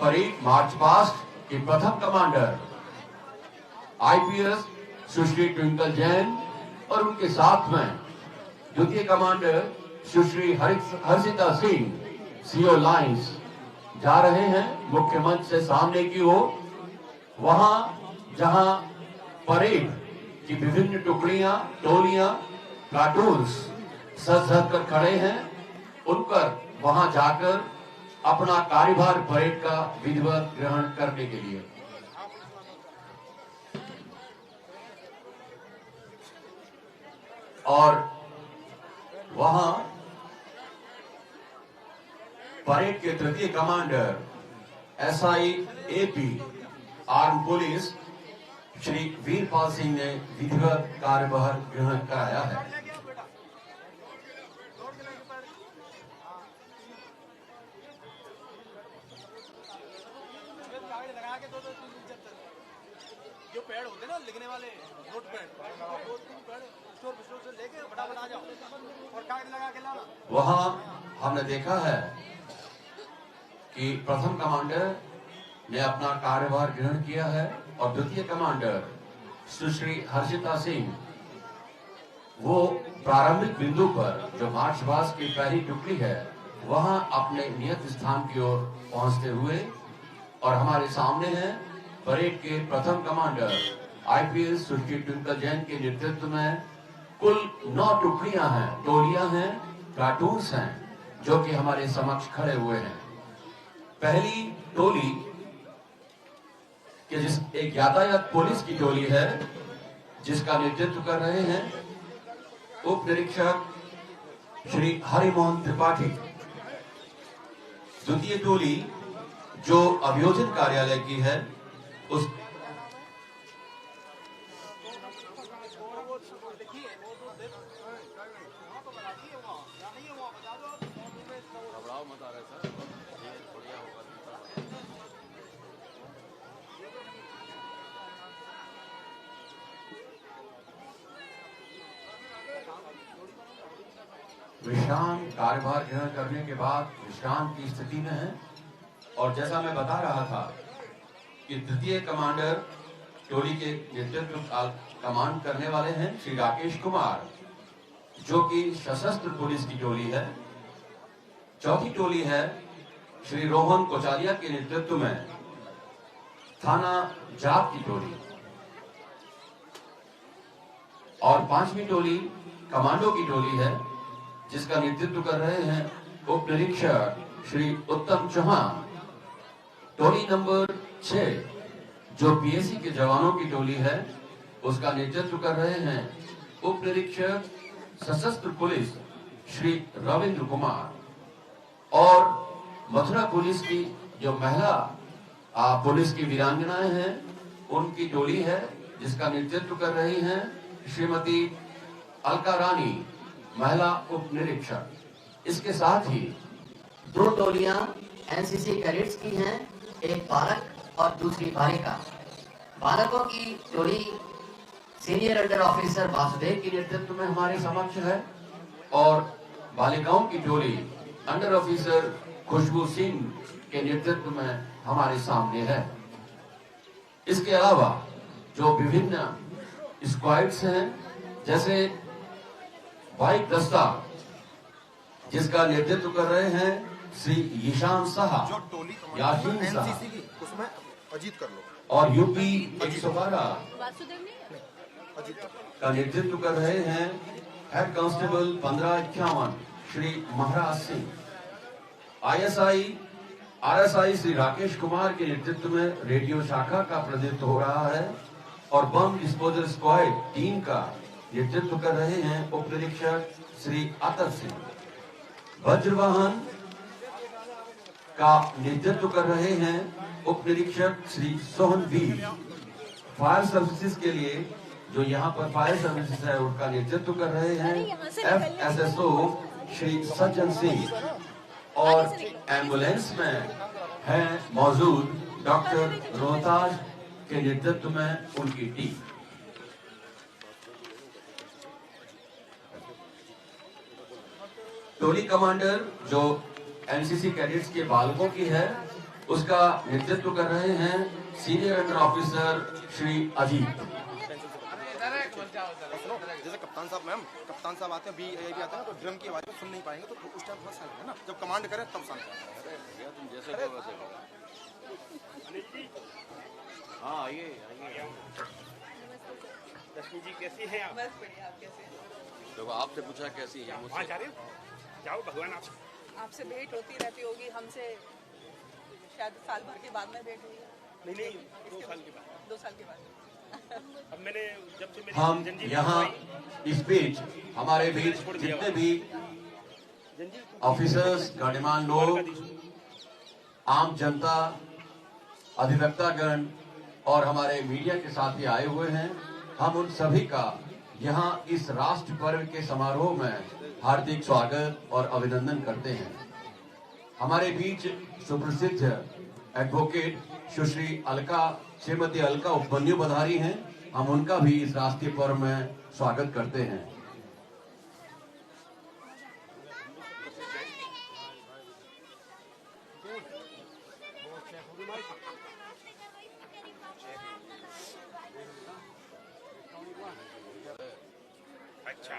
Parade march past के प्रथम commander IPS सुश्री twinkle Jain और उनके साथ में द्वितीय कमांडर सुश्री हर्षिता सिंह सीओ लाइंस जा रहे हैं मुख्य मंच से सामने की ओर। वहां जहां परेड की विभिन्न टुकड़ियां, टोलियां, प्लाटून्स सज कर खड़े हैं, उन पर वहां जाकर अपना कार्यभार परेड का विधिवत ग्रहण करने के लिए। और वहां परेड के तृतीय commander SI AP arm police Shri Veerpal Singh ने विधिवत कार्यभार ग्रहण कराया है। जो पैड होते ना लिखने वाले नोट पैड, दो तीन पैड स्टोर से लेके फटाफट आ जाओ और कागज लगा के लाना। वहां हमने देखा है कि प्रथम कमांडर ने अपना कार्यभार ग्रहण किया है और द्वितीय कमांडर सुश्री हर्षिता सिंह वो प्रारंभिक बिंदु पर जो मार्च पास्ट की पहली टुकड़ी है वहां अपने नियत स्थान की ओर पहुंचते हुए, और हमारे सामने है परेड के प्रथम कमांडर आईपीएस सुश्री ट्विंकल जैन के नेतृत्व में कुल 9 टुकड़ियां हैं, टोलियां हैं, प्लाटून्स हैं जो कि हमारे समक्ष खड़े हुए हैं। पहली टोली कि जिस एक यातायात पुलिस की टोली है जिसका नेतृत्व कर रहे हैं उप निरीक्षक श्री हरिमोहन त्रिपाठी। द्वितीय टोली जो अभियोजन कार्यालय की है उस विश्राम कार्यभार ग्रहण करने के बाद विश्राम की स्थिति में है। और जैसा मैं बता रहा था कि तृतीय कमांडर टोली के नेतृत्व कमांड करने वाले हैं श्री राकेश कुमार जो कि सशस्त्र पुलिस की टोली है। चौथी टोली है श्री रोहन कोचारिया के नेतृत्व में थाना जाप की टोली, और पांचवी टोली कमांडो की टोली है जिसका नेतृत्व कर रहे हैं उप निरीक्षक श्री उत्तम चौहान। टोली नंबर 6 जो पीएसी के जवानों की टोली है उसका नेतृत्व कर रहे हैं उप निरीक्षक सशस्त्र पुलिस श्री रविंद्र कुमार। और मथुरा पुलिस की जो महिला पुलिस की वीरांगनाएं हैं उनकी टोली है जिसका नेतृत्व कर रही हैं श्रीमती अलका रानी, महिला उप निरीक्षक। इसके साथ ही 2 टोलियां एनसीसी कैडेट्स की हैं, एक बालक और दूसरी बालिका। बालकों की टोली सीनियर अंडर ऑफिसर वासुदेव की नेतृत्व में हमारे समक्ष है और बालिकाओं की टोली अंडर ऑफिसर खुशबू सिंह के नेतृत्व में हमारे सामने है। इसके अलावा जो विभिन्न स्क्वाड्स हैं जैसे बाइक दस्ता जिसका नेतृत्व कर रहे हैं श्री ईशान साहा, यासीन साहा, उसमें अजीत कर लो, और यूपी 112 का नेतृत्व कर रहे हैं head constable 1551 Shri Maharaj Singh. RSI Shri Rakesh Kumar के नेतृत्व में रेडियो शाखा का प्रतिनिधित्व हो रहा है और बम डिस्पोजल स्क्वाड टीम का नेतृत्व कर रहे हैं उप निरीक्षक श्री अतर सिंह। वज्रवाहन का नेतृत्व कर रहे हैं उप निरीक्षक श्री सोहन वीर। फायर सर्विसेज के लिए जो यहाँ पर फायर सर्विसेज है उनका नेतृत्व कर रहे हैं FSSO श्री सज्जन सिंह। और एम्बुलेंस में है मौजूद डॉक्टर रोहताज के नेतृत्व में उनकी टीम। टोली कमांडर जो एनसीसी कैडेट्स के बालकों की है उसका नेतृत्व कर रहे हैं senior under officer Shri Ajit. जैसे कप्तान साहब आते हैं भी आते हैं ना, तो ड्रम की आवाज में सुन नहीं पाएंगे, तो उस टाइम थोड़ा शांत है ना, जब कमांड करे तब शांत है। तुम जैसे हो वैसे हाँ आइए। लक्ष्मी जी कैसी हैं आप? बस बढ़िया, आप कैसे हैं? देखो आपसे पूछा कैसी है, वहाँ जा रहे हो? जाओ, भगवान आप आपसे भेंट होती रहती होगी, हमसे शायद साल भर के बाद में भेंट हुई है। नहीं 2 साल के बाद। 2 साल के बाद। अब मैंने जब से मेरी हम जंजीर यहाँ इस बीच हमारे बीच जितने भी ऑफिसर्स, गणमान्य लोग, आम जनता, अधिवक्तागण और हमारे मीडिया के साथी आए हुए हैं, हम उन सभी का यहाँ इस राष्ट्र पर्व के समारोह में हार्दिक स्वागत और अभिनंदन करते हैं। हमारे बीच सुप्रसिद्ध एडवोकेट सुश्री श्रीमती अलका उपमन्यु पधारी हैं, हम उनका भी इस राष्ट्रीय पर्व में स्वागत करते हैं। अच्छा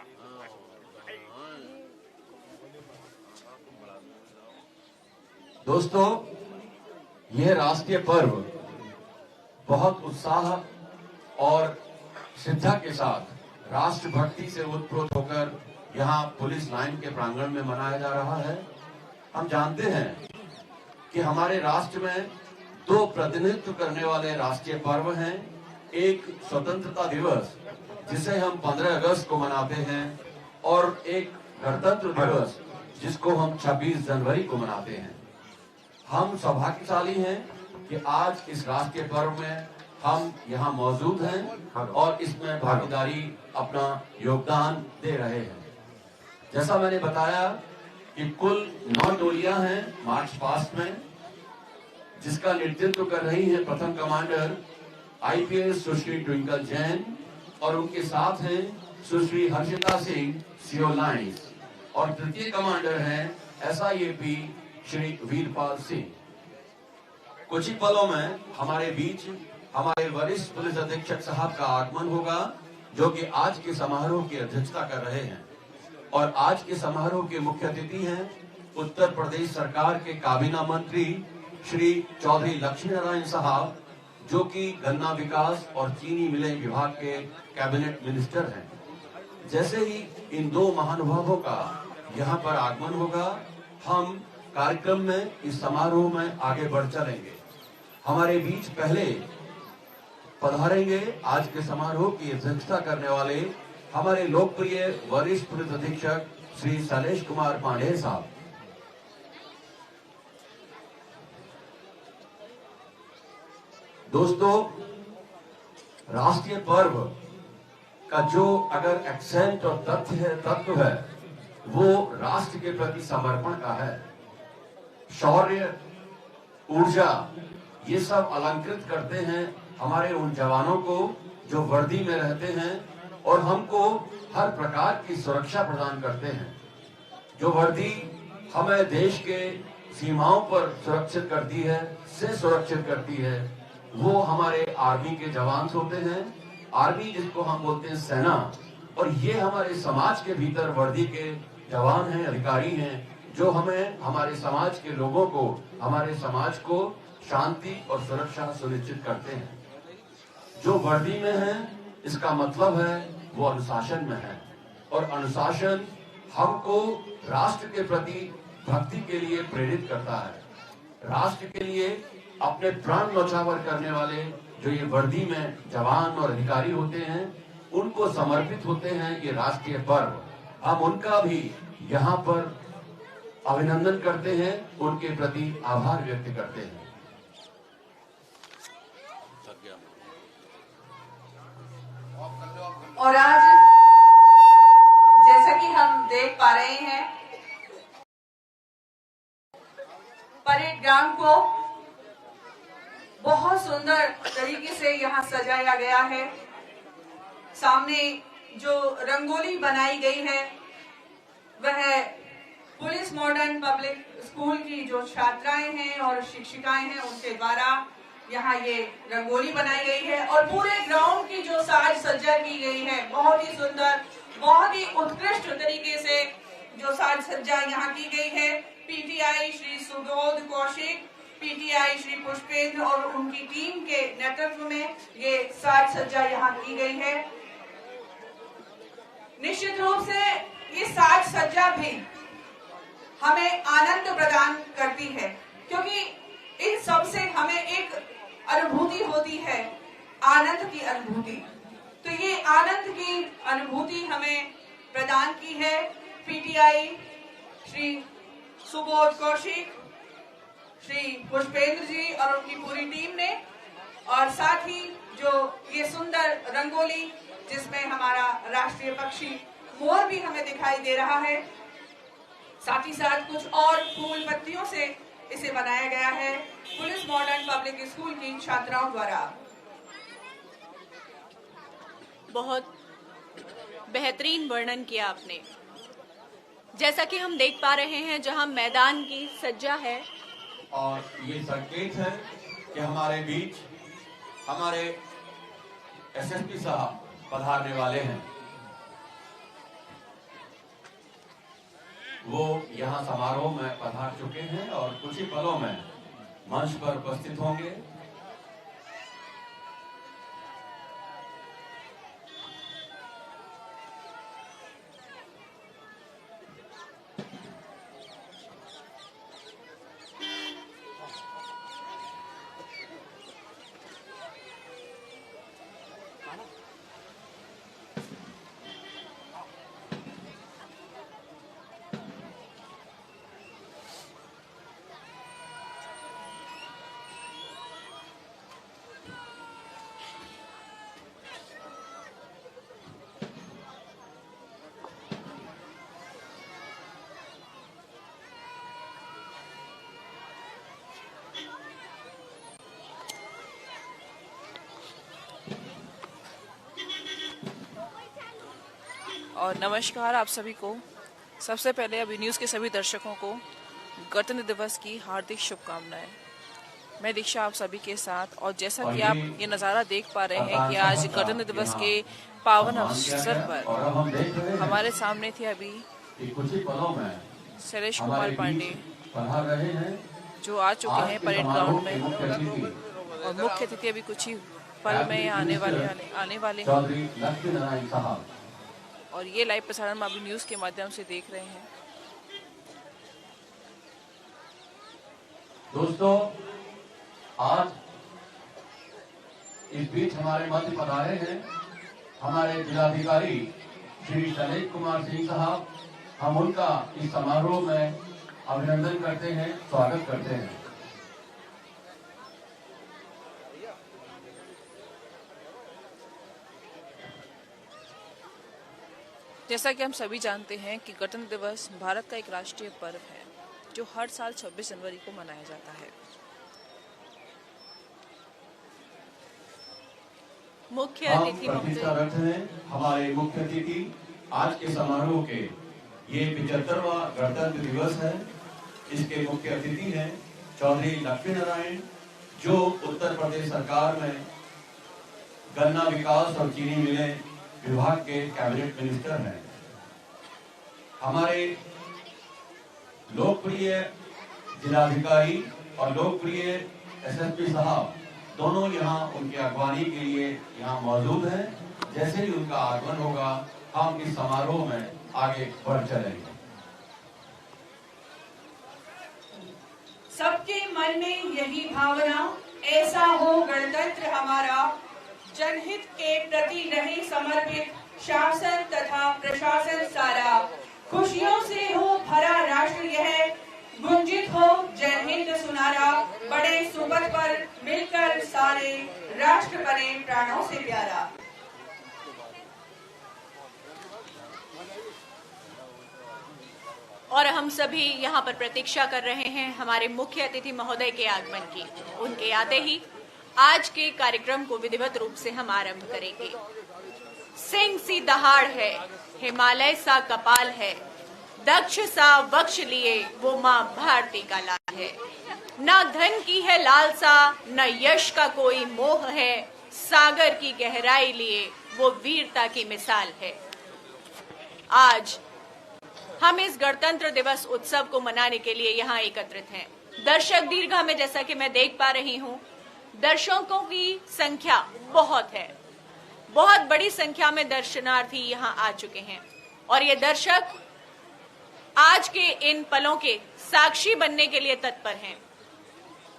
दोस्तों, यह राष्ट्रीय पर्व बहुत उत्साह और श्रद्धा के साथ राष्ट्रभक्ति से उत्प्रोत होकर यहाँ पुलिस लाइन के प्रांगण में मनाया जा रहा है। हम जानते हैं कि हमारे राष्ट्र में 2 प्रतिनिधित्व करने वाले राष्ट्रीय पर्व हैं। एक स्वतंत्रता दिवस जिसे हम 15 अगस्त को मनाते हैं और एक गणतंत्र दिवस जिसको हम 26 जनवरी को मनाते हैं। हम सौभाग्यशाली हैं कि आज इस राष्ट्रीय पर्व में हम यहाँ मौजूद हैं और इसमें भागीदारी अपना योगदान दे रहे हैं। जैसा मैंने बताया कि कुल 9 टोलियां हैं मार्च पास्ट में, जिसका नेतृत्व कर रही है प्रथम कमांडर आईपीएस सुश्री ट्विंकल जैन और उनके साथ हैं सुश्री हर्षिता सिंह सीओ लाइन्स और तृतीय कमांडर हैं एसआईएपी श्री वीरपाल सिंह। कुछ ही पलों में हमारे बीच हमारे वरिष्ठ पुलिस अधीक्षक साहब का आगमन होगा, जो कि आज के समारोह की अध्यक्षता कर रहे हैं। और आज के समारोह के मुख्य अतिथि हैं उत्तर प्रदेश सरकार के काबीना मंत्री श्री चौधरी लक्ष्मी नारायण साहब, जो कि गन्ना विकास और चीनी मिलें विभाग के कैबिनेट मिनिस्टर हैं। जैसे ही इन 2 महानुभावों का यहाँ पर आगमन होगा, हम कार्यक्रम में इस समारोह में आगे बढ़ चलेंगे। हमारे बीच पहले पधारेंगे आज के समारोह की अध्यक्षता करने वाले हमारे लोकप्रिय वरिष्ठ पुलिस अधीक्षक श्री शैलेश कुमार पांडेय साहब। दोस्तों, राष्ट्रीय पर्व का जो अगर एक्सेंट और तत्व है वो राष्ट्र के प्रति समर्पण का है। शौर्य, ऊर्जा, ये सब अलंकृत करते हैं हमारे उन जवानों को जो वर्दी में रहते हैं और हमको हर प्रकार की सुरक्षा प्रदान करते हैं। जो वर्दी हमें देश के सीमाओं पर सुरक्षित करती है, सुरक्षित करती है, वो हमारे आर्मी के जवान होते हैं। आर्मी जिसको हम बोलते हैं सेना, और ये हमारे समाज के भीतर वर्दी के जवान हैं, अधिकारी हैं, जो हमें हमारे समाज के लोगों को, हमारे समाज को शांति और सुरक्षा सुनिश्चित करते हैं। जो वर्दी में है इसका मतलब है वो अनुशासन में है, और अनुशासन हमको राष्ट्र के प्रति भक्ति के लिए प्रेरित करता है। राष्ट्र के लिए अपने प्राण न्यौछावर करने वाले जो ये वर्दी में जवान और अधिकारी होते हैं, उनको समर्पित होते हैं ये राष्ट्रीय पर्व। हम उनका भी यहाँ पर अभिनंदन करते हैं, उनके प्रति आभार व्यक्त करते हैं। और आज जैसा कि हम देख पा रहे हैं, परेड ग्राउंड को बहुत सुंदर तरीके से यहाँ सजाया गया है। सामने जो रंगोली बनाई गई है वह पुलिस मॉडर्न पब्लिक स्कूल की जो छात्राएं हैं और शिक्षिकाएं हैं उनके द्वारा यहाँ ये रंगोली बनाई गई है और पूरे ग्राउंड की जो साज सज्जा की गई है बहुत ही सुंदर, बहुत ही उत्कृष्ट तरीके से जो साज सज्जा यहाँ की गई है। पीटीआई श्री सुबोध कौशिक, पीटीआई श्री पुष्पेंद्र और उनकी टीम के नेतृत्व में ये साज सज्जा यहाँ की गई है। निश्चित रूप से ये साज सज्जा भी हमें आनंद प्रदान करती है, क्योंकि इन सब से हमें एक अनुभूति होती है, आनंद की अनुभूति। तो ये आनंद की अनुभूति हमें प्रदान की है पीटीआई श्री सुबोध कौशिक, श्री पुष्पेंद्र जी और उनकी पूरी टीम ने, और साथ ही जो ये सुंदर रंगोली जिसमें हमारा राष्ट्रीय पक्षी मोर भी हमें दिखाई दे रहा है, साथ ही साथ कुछ और फूल पत्तियों से इसे बनाया गया है पुलिस मॉडर्न पब्लिक स्कूल की छात्राओं द्वारा। बहुत बेहतरीन वर्णन किया आपने। जैसा कि हम देख पा रहे हैं जहां मैदान की सज्जा है और ये संकेत है कि हमारे बीच हमारे एसएसपी साहब पधारने वाले हैं। वो यहाँ समारोह में पधार चुके हैं और कुछ ही पलों में मंच पर उपस्थित होंगे। और नमस्कार आप सभी को। सबसे पहले अभी न्यूज़ के सभी दर्शकों को गणतंत्र दिवस की हार्दिक शुभकामनाएं। मैं दीक्षा आप सभी के साथ, और जैसा कि आप ये नज़ारा देख पा रहे हैं कि आज गणतंत्र दिवस के पावन अवसर पर हमारे सामने थे अभी शैलेश कुमार पांडे जो आ चुके हैं परेड ग्राउंड में, और मुख्य अतिथि अभी कुछ ही पल में आने वाले हैं। और ये लाइव प्रसारण में अभी न्यूज़ के माध्यम से देख रहे हैं। दोस्तों, आज इस बीच हमारे मध्य पधारे हैं हमारे जिलाधिकारी श्री शैलेश कुमार सिंह साहब। हम उनका इस समारोह में अभिनंदन करते हैं, स्वागत करते हैं। जैसा कि हम सभी जानते हैं कि गणतंत्र दिवस भारत का एक राष्ट्रीय पर्व है जो हर साल 26 जनवरी को मनाया जाता है। मुख्य अतिथि हमारे मुख्य अतिथि आज के समारोह के ये 75वां गणतंत्र दिवस है। इसके मुख्य अतिथि हैं चौधरी लक्ष्मी नारायण, जो उत्तर प्रदेश सरकार में गन्ना विकास और चीनी मिलें विभाग के कैबिनेट मिनिस्टर हैं। हमारे लोकप्रिय जिलाधिकारी और लोकप्रिय एसएसपी साहब दोनों यहाँ उनकी अगवानी के लिए यहाँ मौजूद हैं। जैसे ही उनका आगमन होगा हम इस समारोह में आगे बढ़ चलेंगे। सबके मन में यही भावना, ऐसा हो गणतंत्र हमारा, जनहित के प्रति रहे समर्पित शासन तथा प्रशासन सारा, खुशियों से हो भरा राष्ट्र यह, गुंजित हो जय हिंद सुनारा, बड़े सुबह पर मिलकर सारे राष्ट्र बने प्राणों से प्यारा। और हम सभी यहाँ पर प्रतीक्षा कर रहे हैं हमारे मुख्य अतिथि महोदय के आगमन की। उनके आते ही आज के कार्यक्रम को विधिवत रूप से हम आरंभ करेंगे। सिंह सी दहाड़ है, हिमालय सा कपाल है, दक्ष सा वक्ष लिए वो माँ भारती का लाल है। ना धन की है लालसा, न यश का कोई मोह है, सागर की गहराई लिए वो वीरता की मिसाल है। आज हम इस गणतंत्र दिवस उत्सव को मनाने के लिए यहाँ एकत्रित हैं। दर्शक दीर्घा में जैसा कि मैं देख पा रही हूँ, दर्शकों की संख्या बहुत है, बहुत बड़ी संख्या में दर्शनार्थी यहाँ आ चुके हैं और ये दर्शक आज के इन पलों के साक्षी बनने के लिए तत्पर हैं।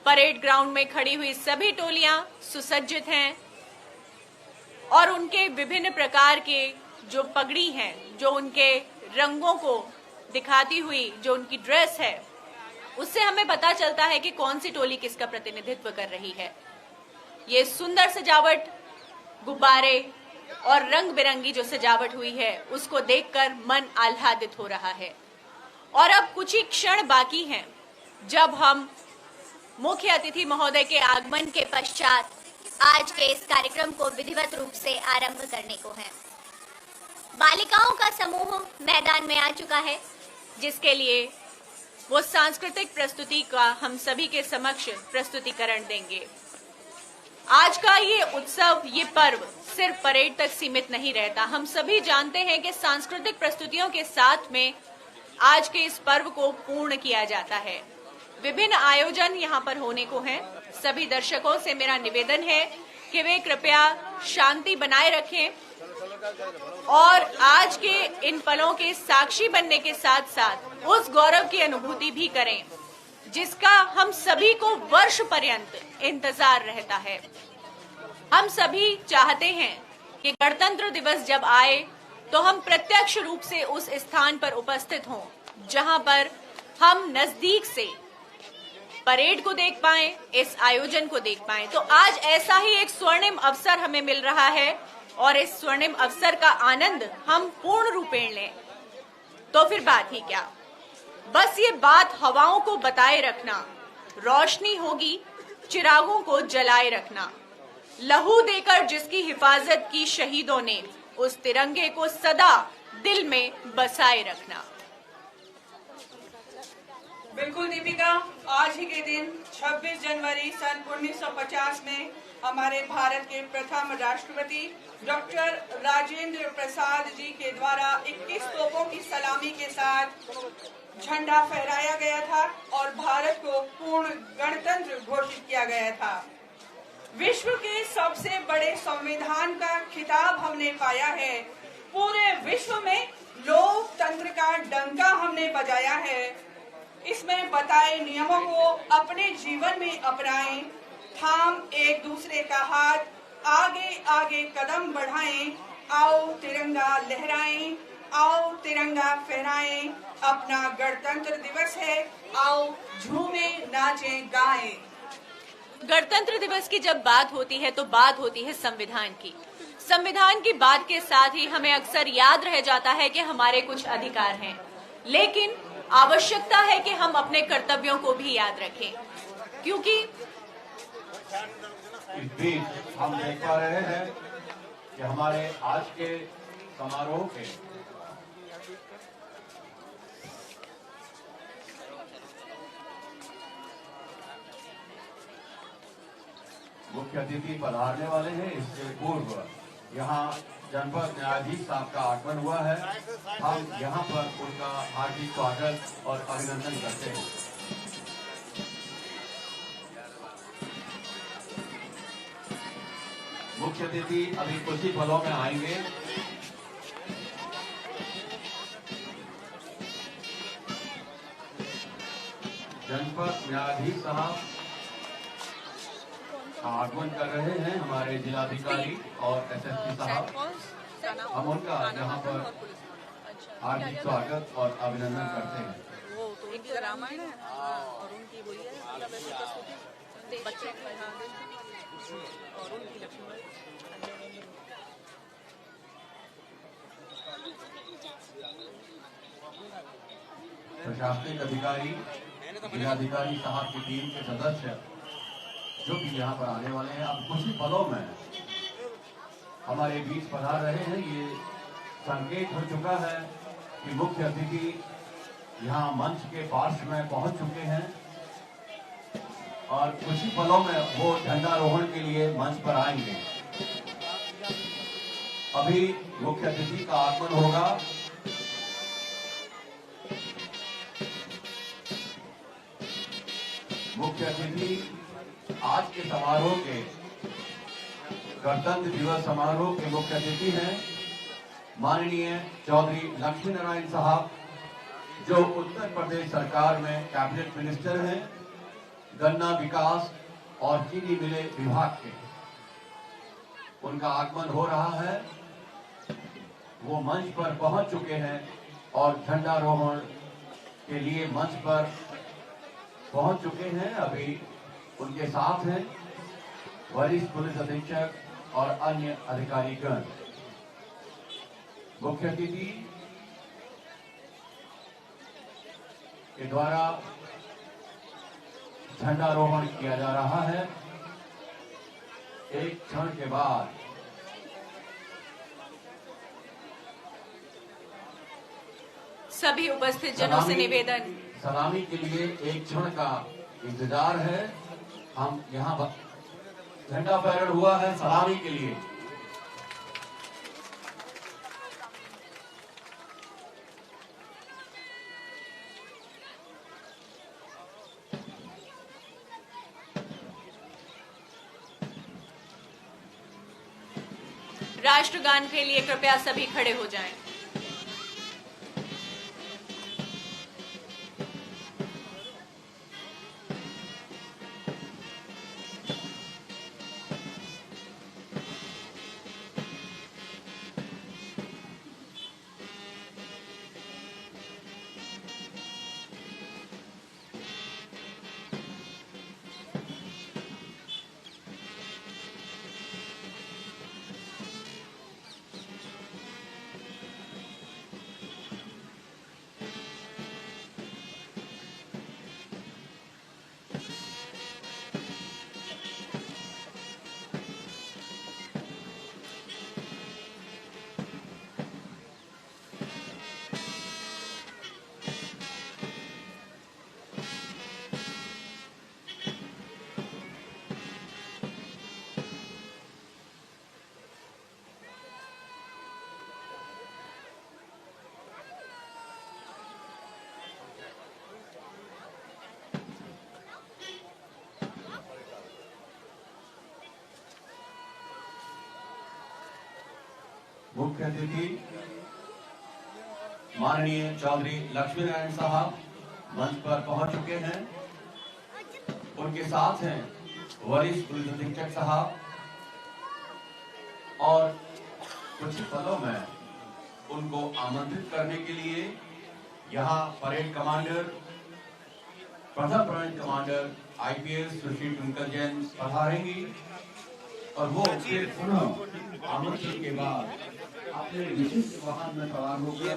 परेड ग्राउंड में खड़ी हुई सभी टोलियां सुसज्जित हैं और उनके विभिन्न प्रकार के जो पगड़ी हैं, जो उनके रंगों को दिखाती हुई जो उनकी ड्रेस है, उससे हमें पता चलता है कि कौन सी टोली किसका प्रतिनिधित्व कर रही है। ये सुंदर सजावट, गुब्बारे और रंग बिरंगी जो सजावट हुई है, उसको देखकर मन आह्लादित हो रहा है। और अब कुछ ही क्षण बाकी हैं जब हम मुख्य अतिथि महोदय के आगमन के पश्चात आज के इस कार्यक्रम को विधिवत रूप से आरंभ करने को है। बालिकाओं का समूह मैदान में आ चुका है, जिसके लिए वो सांस्कृतिक प्रस्तुति का हम सभी के समक्ष प्रस्तुतिकरण देंगे। आज का ये उत्सव, ये पर्व सिर्फ परेड तक सीमित नहीं रहता। हम सभी जानते हैं कि सांस्कृतिक प्रस्तुतियों के साथ में आज के इस पर्व को पूर्ण किया जाता है। विभिन्न आयोजन यहाँ पर होने को हैं। सभी दर्शकों से मेरा निवेदन है कि वे कृपया शांति बनाए रखें और आज के इन पलों के साक्षी बनने के साथ साथ उस गौरव की अनुभूति भी करें जिसका हम सभी को वर्ष पर्यंत इंतजार रहता है। हम सभी चाहते हैं कि गणतंत्र दिवस जब आए तो हम प्रत्यक्ष रूप से उस स्थान पर उपस्थित हों जहां पर हम नजदीक से परेड को देख पाएं, इस आयोजन को देख पाएं। तो आज ऐसा ही एक स्वर्णिम अवसर हमें मिल रहा है और इस स्वर्णिम अवसर का आनंद हम पूर्ण रूपेण लें। तो फिर बात ही क्या, बस ये बात हवाओं को बताए रखना, रोशनी होगी चिरागों को जलाए रखना। लहू देकर जिसकी हिफाजत की शहीदों ने, उस तिरंगे को सदा दिल में बसाए रखना। बिल्कुल दीपिका, आज ही के दिन 26 जनवरी सन 1950 में हमारे भारत के प्रथम राष्ट्रपति डॉक्टर राजेंद्र प्रसाद जी के द्वारा 21 तोपों की सलामी के साथ झंडा फहराया गया था और भारत को पूर्ण गणतंत्र घोषित किया गया था। विश्व के सबसे बड़े संविधान का खिताब हमने पाया है। पूरे विश्व में लोकतंत्र का डंका हमने बजाया है। इसमें बताए नियमों को अपने जीवन में अपनाएं, थाम एक दूसरे का हाथ, आगे आगे कदम बढ़ाएं, आओ तिरंगा लहराएं, आओ तिरंगा फहराएं। अपना गणतंत्र दिवस है, आओ झूमें नाचें गाएं। गणतंत्र दिवस की जब बात होती है तो बात होती है संविधान की। संविधान की बात के साथ ही हमें अक्सर याद रह जाता है कि हमारे कुछ अधिकार हैं, लेकिन आवश्यकता है कि हम अपने कर्तव्यों को भी याद रखें, क्योंकि इस बीच हम देख पा रहे हैं कि हमारे आज के समारोह के मुख्य अतिथि पधारने वाले हैं। इससे पूर्व यहाँ जनपद न्यायाधीश साहब का आगमन हुआ है। हम यहाँ पर उनका हार्दिक स्वागत और अभिनंदन करते हैं। मुख्य अतिथि अभी कुछ ही पलों में आएंगे। जनपद न्यायाधीश साहब आगमन कर रहे हैं, हमारे जिलाधिकारी और एसएसपी साहब। हम उनका यहाँ पर हार्दिक स्वागत और अभिनंदन करते हैं। वो तो उनकी रामायण है और उनकी वही है, मतलब ऐसी प्रस्तुति बच्चे की और उनकी लक्ष्मण। प्रशासनिक अधिकारी, जिलाधिकारी साहब की टीम के सदस्य जो कि यहाँ पर आने वाले हैं, अब कुछ ही पलों में हमारे बीच पधार रहे हैं। ये संकेत हो चुका है कि मुख्य अतिथि यहाँ मंच के पार्श्व में पहुंच चुके हैं और कुछ ही पलों में वो झंडारोहण के लिए मंच पर आएंगे। अभी मुख्य अतिथि का आगमन होगा। मुख्य अतिथि आज के समारोह के गणतंत्र दिवस समारोह के मुख्य अतिथि हैं माननीय चौधरी लक्ष्मी नारायण साहब, जो उत्तर प्रदेश सरकार में कैबिनेट मिनिस्टर हैं, गन्ना विकास और चीनी मिले विभाग के। उनका आगमन हो रहा है, वो मंच पर पहुंच चुके हैं और झंडारोहण के लिए मंच पर पहुंच चुके हैं। अभी उनके साथ हैं वरिष्ठ पुलिस अधीक्षक और अन्य अधिकारीगण। मुख्य अतिथि के द्वारा झंडारोहण किया जा रहा है। एक क्षण के बाद सभी उपस्थित जनों से निवेदन, सलामी के लिए एक क्षण का इंतजार है। हम यहाँ झंडा पैरेड हुआ है सलामी के लिए। राष्ट्रगान के लिए कृपया सभी खड़े हो जाएं। मुख्य अतिथि माननीय चौधरी लक्ष्मी नारायण साहब मंच पर पहुंच चुके हैं। उनके साथ हैं वरिष्ठ पुलिस अधीक्षक साहब और कुछ ही पलों में उनको आमंत्रित करने के लिए यहाँ परेड कमांडर, प्रथम परेड कमांडर आईपीएस सुश्री ट्विंकल जैन पधारेंगी और वो फिर पुनः आमंत्रण के बाद अपने विशिष्ट वाहन में सवार होकर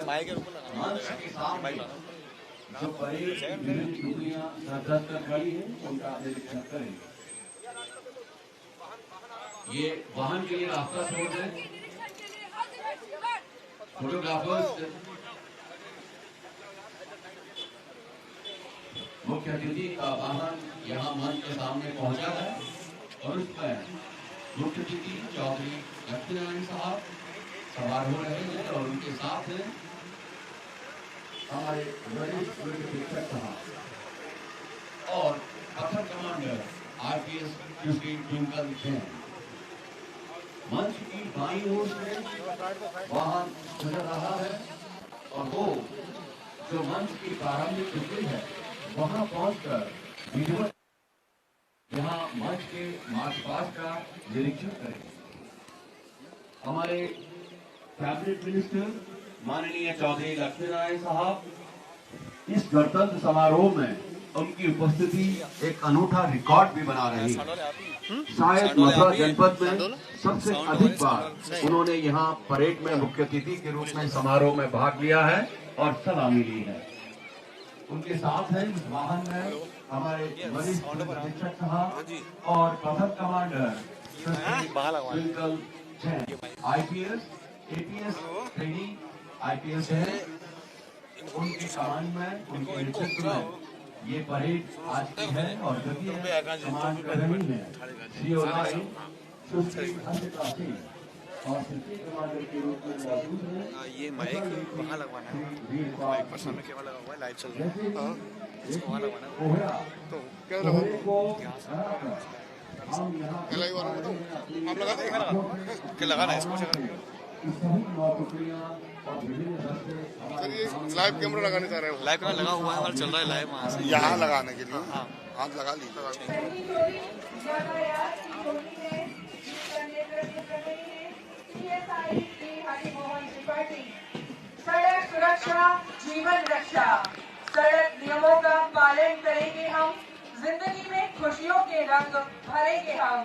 मंच के सामने जो परेड विभिन्न टुकड़ियां सज कर खड़ी हैं उनका निरीक्षण करेंगे। ये वाहन के लिए रास्ता छोड़ दें। फोटोग्राफर्स मुख्य अतिथि का वाहन यहाँ मंच के सामने पहुंचा है और उस पर मुख्य अतिथि चौधरी लक्ष्मी नारायण साहब सवार हो रहे हैं और उनके साथ हैं हमारे वरिष्ठ पुलिस अधीक्षक साहब और प्रथम कमांडर आईपीएस सुश्री ट्विंकल जैन। मंच की बाईं ओर से वाहन गुजर रहा है और वो जो मंच की प्रारंभिक टुकड़ी है वहां पहुंचकर विधिवत यहाँ मंच के मार्च पास्ट का निरीक्षण करेंगे। हमारे कैबिनेट मिनिस्टर माननीय चौधरी लक्ष्मी नारायण साहब इस गणतंत्र समारोह में उनकी उपस्थिति एक अनूठा रिकॉर्ड भी बना रही है। शायद मथुरा जनपद में सबसे अधिक बार उन्होंने यहाँ परेड में मुख्य अतिथि के रूप में समारोह में भाग लिया है और सलामी ली है। उनके साथ हैं इस वाहन में हमारे वरिष्ठ पुलिस अधीक्षक साहब और प्रथम commander twinkle Jain, IPS APS training IPS है उनके कमान में, उनके नेतृत्व में ये परेड आज की है और जबकि कमान कर रही है श्री ओलाई सुश्री हर्षिता सिंह और सिटी कमांडर के रूप में मौजूद है। ये माइक वहाँ लगवाना है, माइक पर सामने केवल लगा हुआ है, लाइव चल रहा है, इसको वहाँ लगवाना है। तो क्या लगाना? हम यहाँ आप लगा देंगे, क्या लगाना है इसको? सर ये लाइव कैमरा लगाने जा रहे हो? लाइव कैमरा लगा हुआ है, हमारा चल रहा है लाइव वहाँ से यहाँ लगाने के लिए। हाँ हाथ लगा ली। सड़क सुरक्षा जीवन रक्षा, सड़क नियमों का पालन करेंगे हम, जिंदगी में खुशियों के रंग भरेंगे हम।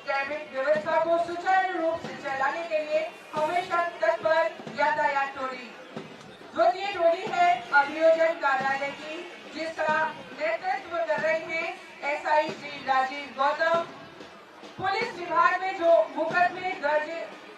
ट्रैफिक व्यवस्था को सुचारू रूप से चलाने के लिए हमेशा तत्पर यातायात टोली। द्वितीय टोली है अभियोजन कार्यालय की, जिसका नेतृत्व कर रहे हैं एसआई श्री राजीव गौतम। पुलिस विभाग में जो मुकदमे दर्ज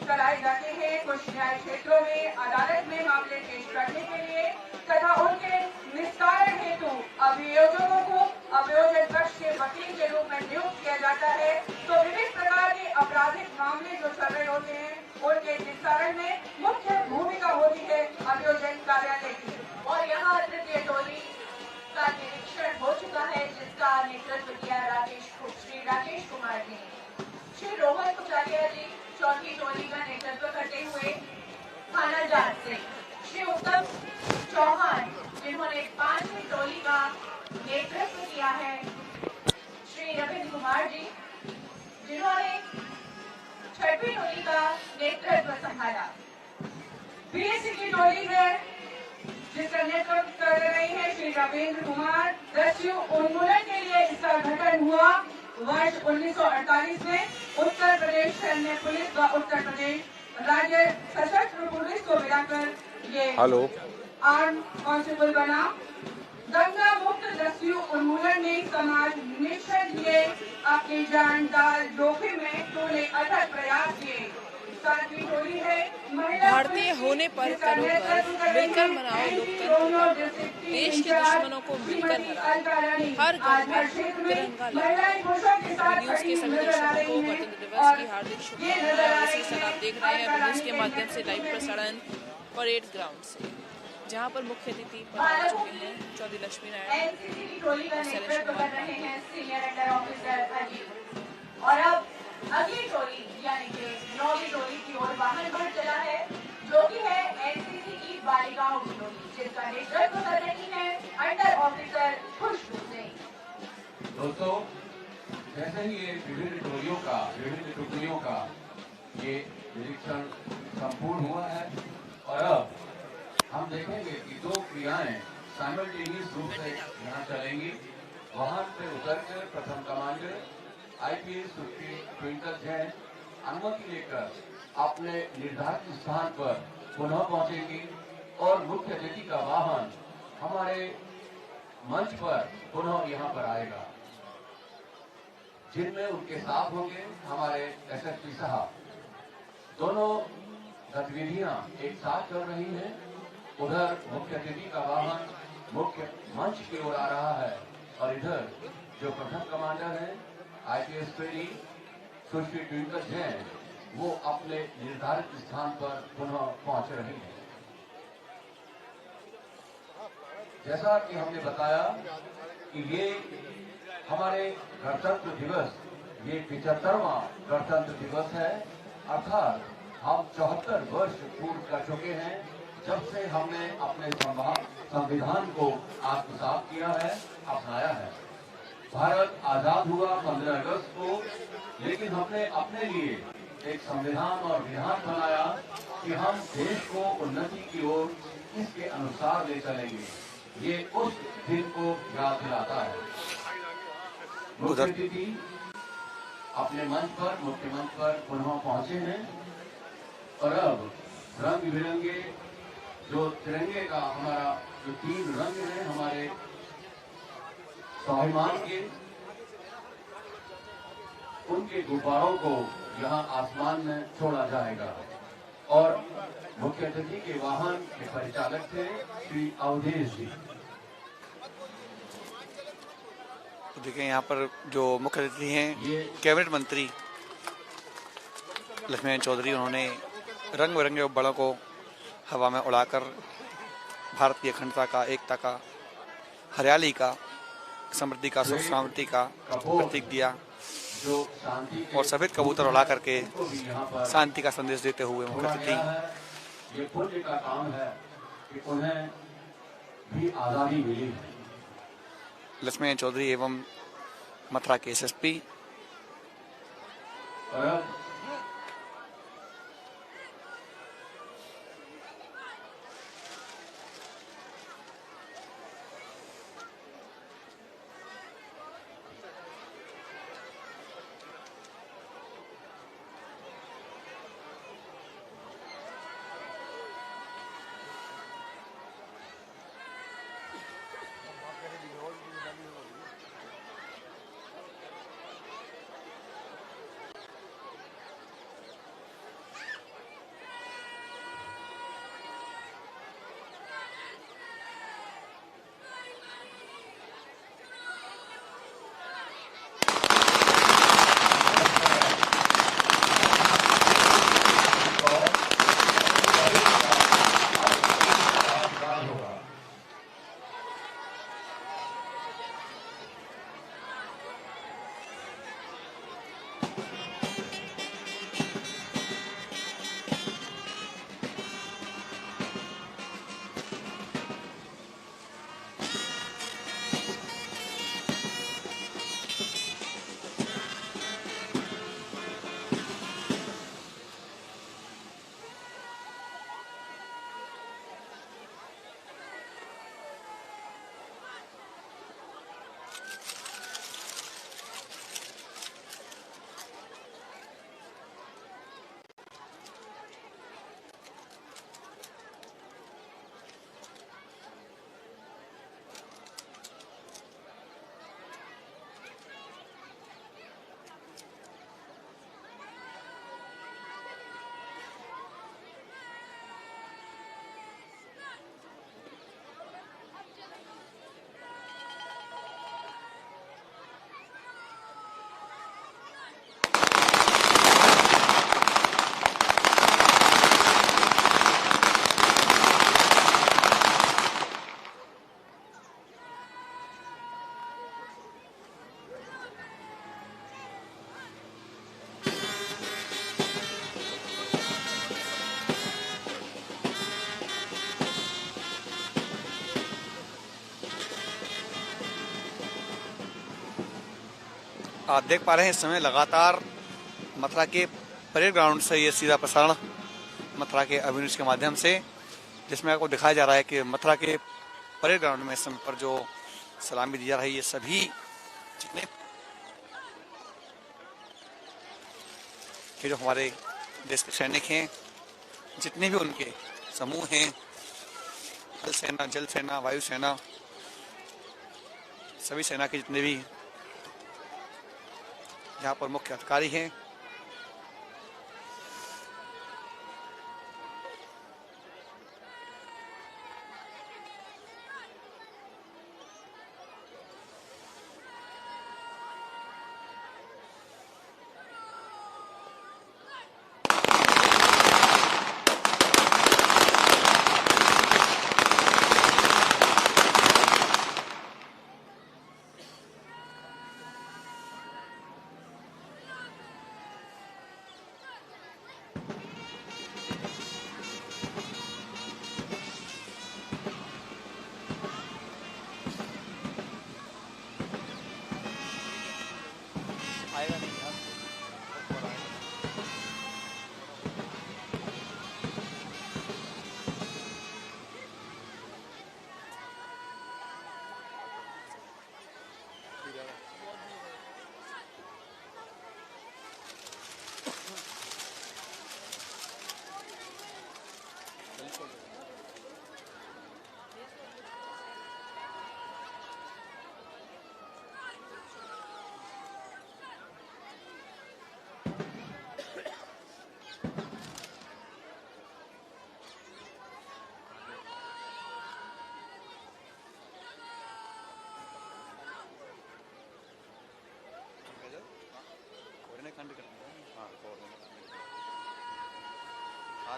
कराए जाते हैं कुछ न्याय क्षेत्रों में, अदालत में मामले पेश करने के लिए तथा उनके निस्तारण हेतु अभियोजकों को अभियोजन पक्ष के वकील के रूप में नियुक्त किया जाता है। तो विभिन्न प्रकार के आपराधिक मामले जो चल रहे होते हैं उनके निस्तारण में मुख्य भूमिका होती है अभियोजन कार्यालय की। और यहाँ तृतीय टोली का निरीक्षण हो चुका है, जिसका नेतृत्व किया श्री राकेश कुमार जी। श्री रोहन कुचारिया जी चौथी टोली का नेतृत्व करते हुए थाना जाट से, श्री उत्तम चौहान जिन्होंने 5वीं टोली का नेतृत्व किया है, श्री रविंद्र कुमार जी जिन्होंने 6वीं टोली का नेतृत्व संभाला। बीएससी की टोली है जिसका नेतृत्व कर रहे हैं श्री रविंद्र कुमार। दस्यु उन्मूलन के लिए इसका गठन हुआ वर्ष 1948 में। उत्तर प्रदेश सैन्य पुलिस व उत्तर प्रदेश राज्य सशस्त्र पुलिस को मिलाकर ये आर्म कांस्टेबल बना। दंगा मुक्त दस्यु उन्मूलन में समाज निस्संदेह अपनी जान डाल जोखिम में तोड़ने अथक प्रयास किए। सातवीं टोली है भारतीय होने पर करो गर्व, मिलकर मनाओ लोकतंत्र पर्व, देश के दुश्मनों को मिलकर हराओ, हर घर घर तिरंगा लाओ। न्यूज के सभी दर्शकों को गणतंत्र दिवस की हार्दिक शुभकामनाएं। इसी समय आप देख रहे हैं न्यूज के माध्यम से लाइव प्रसारण परेड ग्राउंड से, जहां पर मुख्य अतिथि पधार चुके हैं चौधरी लक्ष्मी नारायण और अब अगली टोली यानी कि 9वीं टोली की ओर वाहन बढ़ चला है, जो कि है एनसीसी की बालिकाओं की टोली, जिसका नेतृत्व कर रही है अंडर ऑफिसर खुशबू सिंह। दोस्तों, जैसे ही ये विभिन्न टोलियों का, विभिन्न टुकड़ियों का ये निरीक्षण संपूर्ण हुआ है और अब हम देखेंगे कि 2 क्रियाएं साइमल्टेनियस रूप से यहाँ चलेंगी। वाहन से उतरकर प्रथम कमांडर आईपीएस सुश्री ट्विंकल जैन अनुमति लेकर अपने निर्धारित स्थान पर पुनः पहुंचेंगी और मुख्य अतिथि का वाहन हमारे मंच पर पुनः यहाँ पर आएगा, जिनमें उनके साथ होंगे हमारे एसएसपी साहब। दोनों गतिविधियां एक साथ चल रही हैं। उधर मुख्य अतिथि का वाहन मुख्य मंच की ओर आ रहा है और इधर जो प्रथम कमांडर है आईपीएस ट्रेनी सुश्री ट्विंकल जैन, वो अपने निर्धारित स्थान पर पुनः पहुंच रही हैं। जैसा कि हमने बताया कि ये हमारे गणतंत्र दिवस, ये 75वां गणतंत्र दिवस है, अर्थात हम 74 वर्ष पूर्ण कर चुके हैं जब से हमने अपने संविधान को आत्मसात किया है, अपनाया है। भारत आजाद हुआ 15 अगस्त को, लेकिन हमने अपने लिए एक संविधान और विधान बनाया कि हम देश को उन्नति की ओर इसके अनुसार ले चलेंगे। ये उस दिन को याद दिलाता है। मुख्य अतिथि अपने मंच पर, मुख्य मंच पर पुनः पहुंचे हैं और अब रंग बिरंगे जो तिरंगे का हमारा जो 3 रंग हैं हमारे स्वाभिमान के, उनके गुब्बारों को यहाँ आसमान में छोड़ा जाएगा। और मुख्य अतिथि के वाहन के परिचालक थे श्री अवधेश जी। तो देखिए यहाँ पर जो मुख्य अतिथि हैं कैबिनेट मंत्री लक्ष्मण चौधरी, उन्होंने रंग बिरंगे उपबड़ों को हवा में उड़ाकर भारत की अखंडता का, एकता का, हरियाली का, समृद्धि का, सुख शांति का प्रतीक दिया और सफेद कबूतर उड़ा करके शांति का संदेश देते हुए मुख्य अतिथि ये पुण्य का काम है कि उन्हें भी आजादी मिली है। लक्ष्मण चौधरी एवं मथुरा के एसएसपी और अब आप देख पा रहे हैं इस समय लगातार मथुरा के परेड ग्राउंड से ये सीधा प्रसारण मथुरा के अभिन्यूज के माध्यम से, जिसमें आपको दिखाया जा रहा है कि मथुरा के परेड ग्राउंड में इस समय पर जो सलामी दी जा रही है, ये सभी जितने जो हमारे देश के सैनिक हैं, जितने भी उनके समूह हैं, थल सेना, जल सेना, वायु सेना, सभी सेना के जितने भी यहाँ पर मुख्य अधिकारी हैं,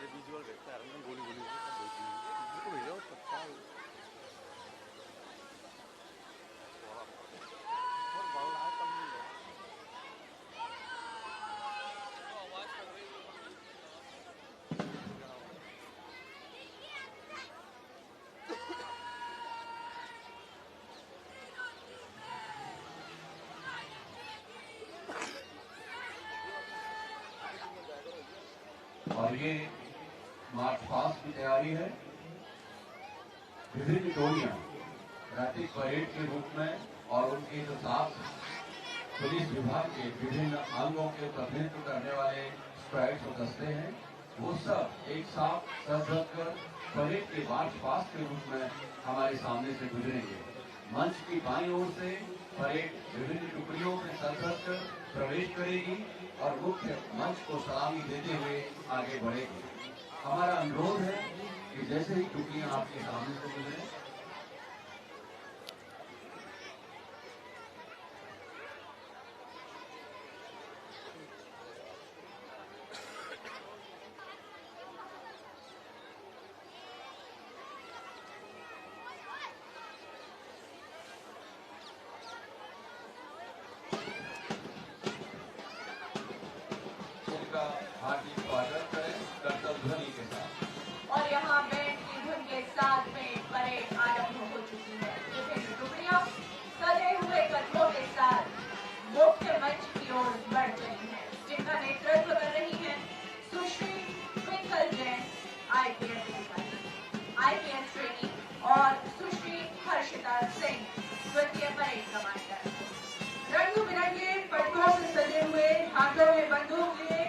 सारे विजुअल देखता है गोली गोली को भेजो तत्काल और बल रहा है कम नहीं है और ये मार्च पास्ट की तैयारी है। विभिन्न टोलियां रैपिड परेड के रूप में और उनके जो साथ पुलिस विभाग के विभिन्न अंगों के प्रतिनिधित्व करने वाले स्क्वाड्स और दस्ते हैं, वो सब एक साथ सज कर परेड के मार्च पास्ट के रूप में हमारे सामने से गुजरेंगे। मंच की बाईं ओर से परेड विभिन्न टुकड़ियों में सज कर प्रवेश करेगी और मुख्य मंच को सलामी देते हुए आगे बढ़ेगी। हमारा अनुरोध है कि जैसे ही टुकड़ियां आपके सामने से गुजरे हार्दिक स्वागत करें कर्तव्य ध्वनि के साथ। और यहाँ बैंड की धुन के साथ में परेड आरंभ हो चुकी है। विभिन्न टुकड़ियां सजे हुए कदमों के साथ मुख्य मंच की ओर बढ़ रही हैं, जिनका नेतृत्व कर रही हैं सुश्री ट्विंकल जैन, IPS ट्रेनी और सुश्री हर्षिता सिंह, द्वितीय परेड कमांडर। रंग बिरंगे पटकों से सजे हुए, हाथों में बंदूक लिए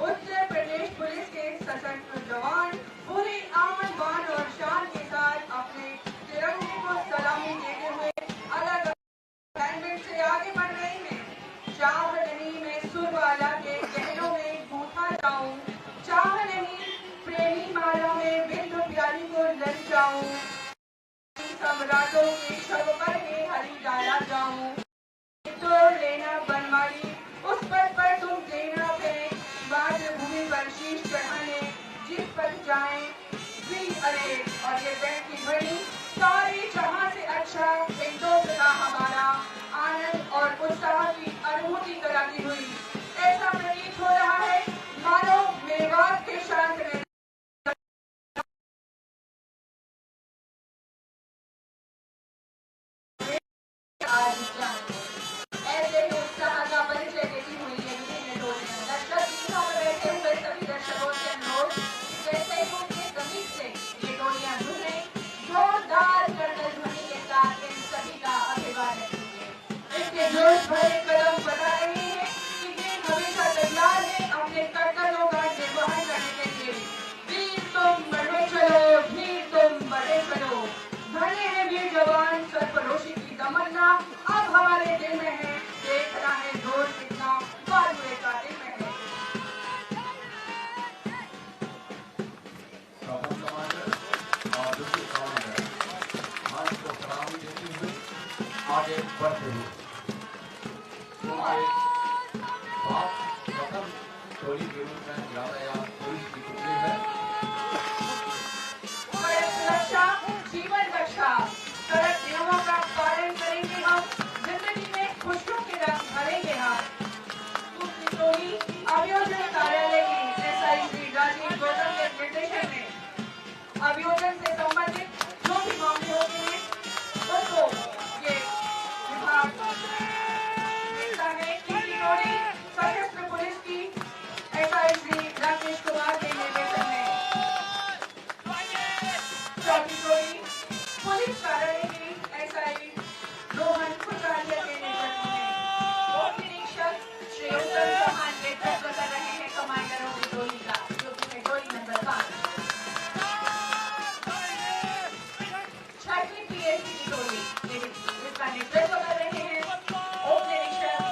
उत्तर प्रदेश पुलिस के सशस्त्र जवान पूरे आमन बान और शान के साथ अपने तिरंगे को सलामी देते हुए अलग अलाइनमेंट से आगे बढ़ रहे हैं। चाह नहीं मैं सुरवाला के गहनों में गूंथा जाऊं, चाह नहीं प्रेमी माला में बिंदु प्यारी को लग जाऊं, सम्राटों के शव पर में हरी डाला जाऊं, तोड़ लेना बनवारी उस पद पर तुम देना फेंक, मातृभूमि पर शीश चढ़ाने जिस पर जाएं वीर अरे। और ये बैंड की ध्वनि सारे जहां से अच्छा हिंदुत्व का हमारा आनंद और उत्साह की अनुभूति कराती हुई ऐसा प्रतीत हो रहा है मानो मेवात के शांत में आज ऐसे ही उत्साह का परिचय देती हुई ये विभिन्न टोलियां दर्शक दीर्घा में बैठे हुए सभी दर्शकों से अनुरोध जैसे ही उनके समीप से ये टोलियां गुजरे जोरदार कर्तव्य ध्वनि के साथ इन सभी का अभिवादन कीजिए। इनके जोश भरे कदम बता रहे हैं कि ये हमेशा तैयार है अपने कर्तव्यों का निर्वहन करने के लिए। वीर तुम बढ़े चलो, वीर तुम बढ़े चलो, धन्य है वीर जवान, सरफरोशी की तमन्ना अब हमारे दिल में है, देख रहा है जोर कितना बाजुए का दिल में है। कमांडर और दूसरे कमांडर मंच को सलामी देते हुए आगे बढ़ते हुए प्रथम टोली के रूप में यातायात पुलिस की टुकड़ी है। सुरक्षा जीवन रक्षा, सड़क नियमों का पालन करेंगे हम, जिंदगी में खुशियों के रंग भरेंगे हम। दूसरी टोली अभियोजन कार्यालय की SI श्री राजीव गौतम के निर्देशन में अभियोजन से संबंधित जो भी मामले होते हैं उनको ये विभाग देखता है। तीसरी टोली सशस्त्र पुलिस की SI श्री राकेश कुमार के निर्देशन में, चौथी टोली पुलिस कार्यालय की SI रोहन कुचालिया के नेतृत्व में उप निरीक्षक श्री उत्तम चौहान नेतृत्व कर रहे हैं कमांडरों की टोली का, जो कि है टोली नंबर 5। छठवीं PSC की टोली इसका नेतृत्व कर रहे हैं उप निरीक्षक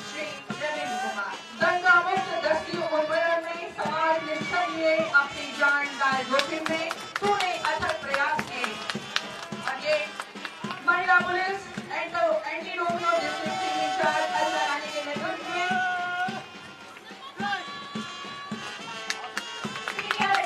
श्री रविंद्र कुमार। दंगा मुक्त दस्ती उन्मूलन में समाज निष्ठा लिए अपनी जान डाल जोखिम में तूने अथक प्रयास किए। और ये महिला police anti Romeo district in charge Alka Rani के नेतृत्व में सीनियर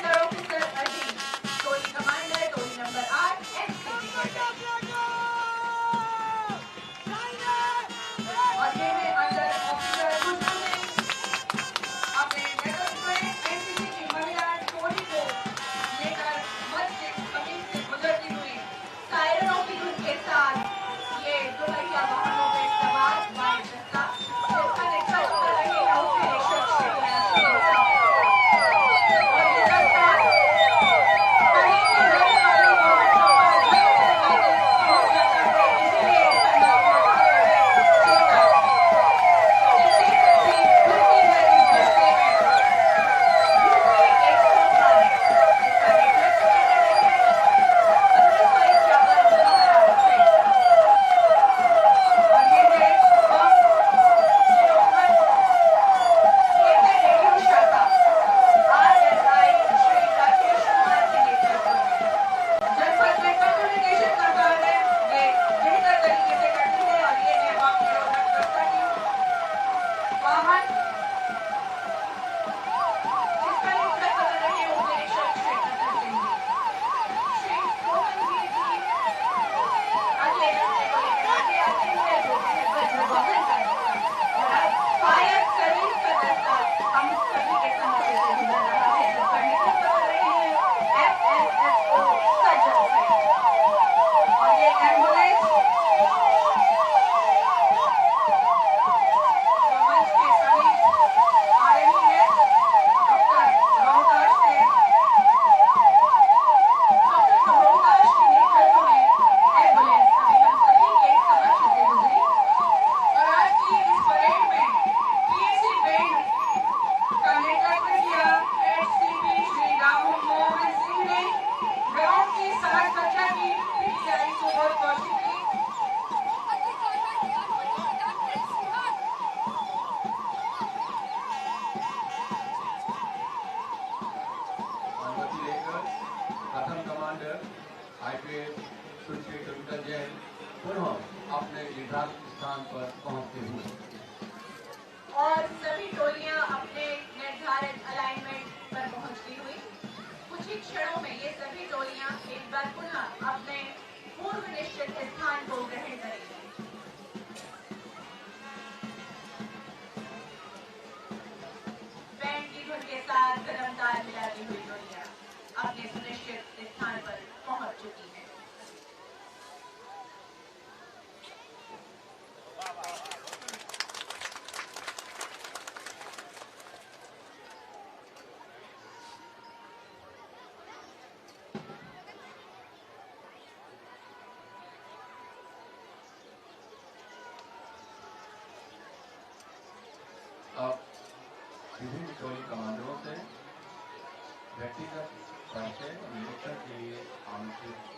एप्रिशिएट उनका जैन पुनः अपने निर्धारित स्थान पर पहुंचते हुए और सभी टोलियां अपने निर्धारित अलाइनमेंट पर पहुंचती हुई कुछ ही क्षणों में ये सभी टोलियां एक बार पुनः अपने पूर्व निश्चित स्थान को ग्रहण करेंगी। बैंड की धुन के साथ कदम ताल मिलाती हुई टोलियां अपने सुनिश्चित स्थान पर पहुंच चुकी हैं। अब विभिन्न टोली कमांडरों से व्यक्तिगत परिचय और निरीक्षण के लिए आमंत्रित।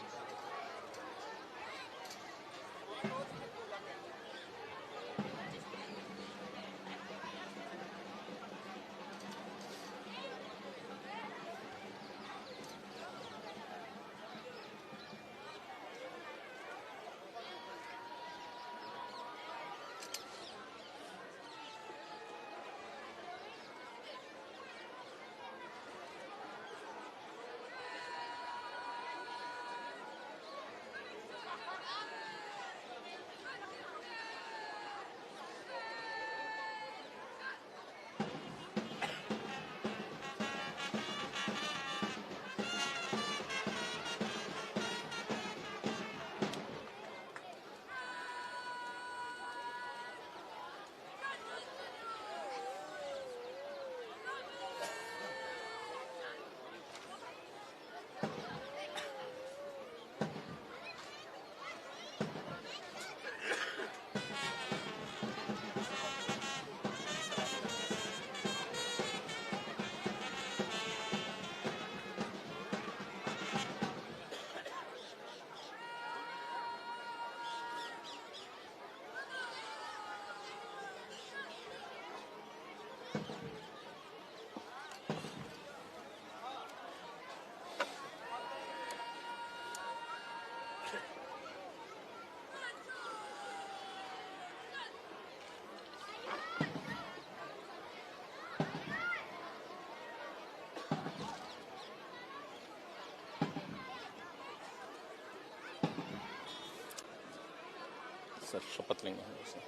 सर शपथ लेंगे हम उसे।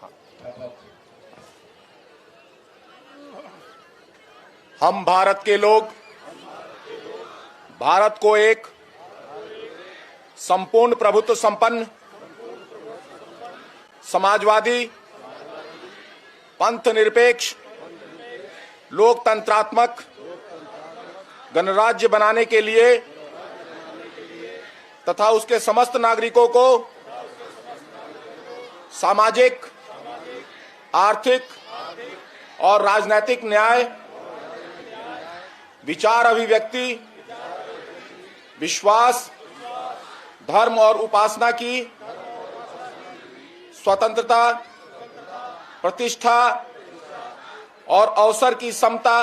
हाँ। हम भारत के लोग भारत को एक संपूर्ण प्रभुत्व संपन्न समाजवादी पंथ निरपेक्ष लोकतंत्रात्मक गणराज्य बनाने के लिए तथा उसके समस्त नागरिकों को सामाजिक, आर्थिक और राजनैतिक न्याय, विचार अभिव्यक्ति, विश्वास, धर्म और उपासना की स्वतंत्रता, प्रतिष्ठा और अवसर की समता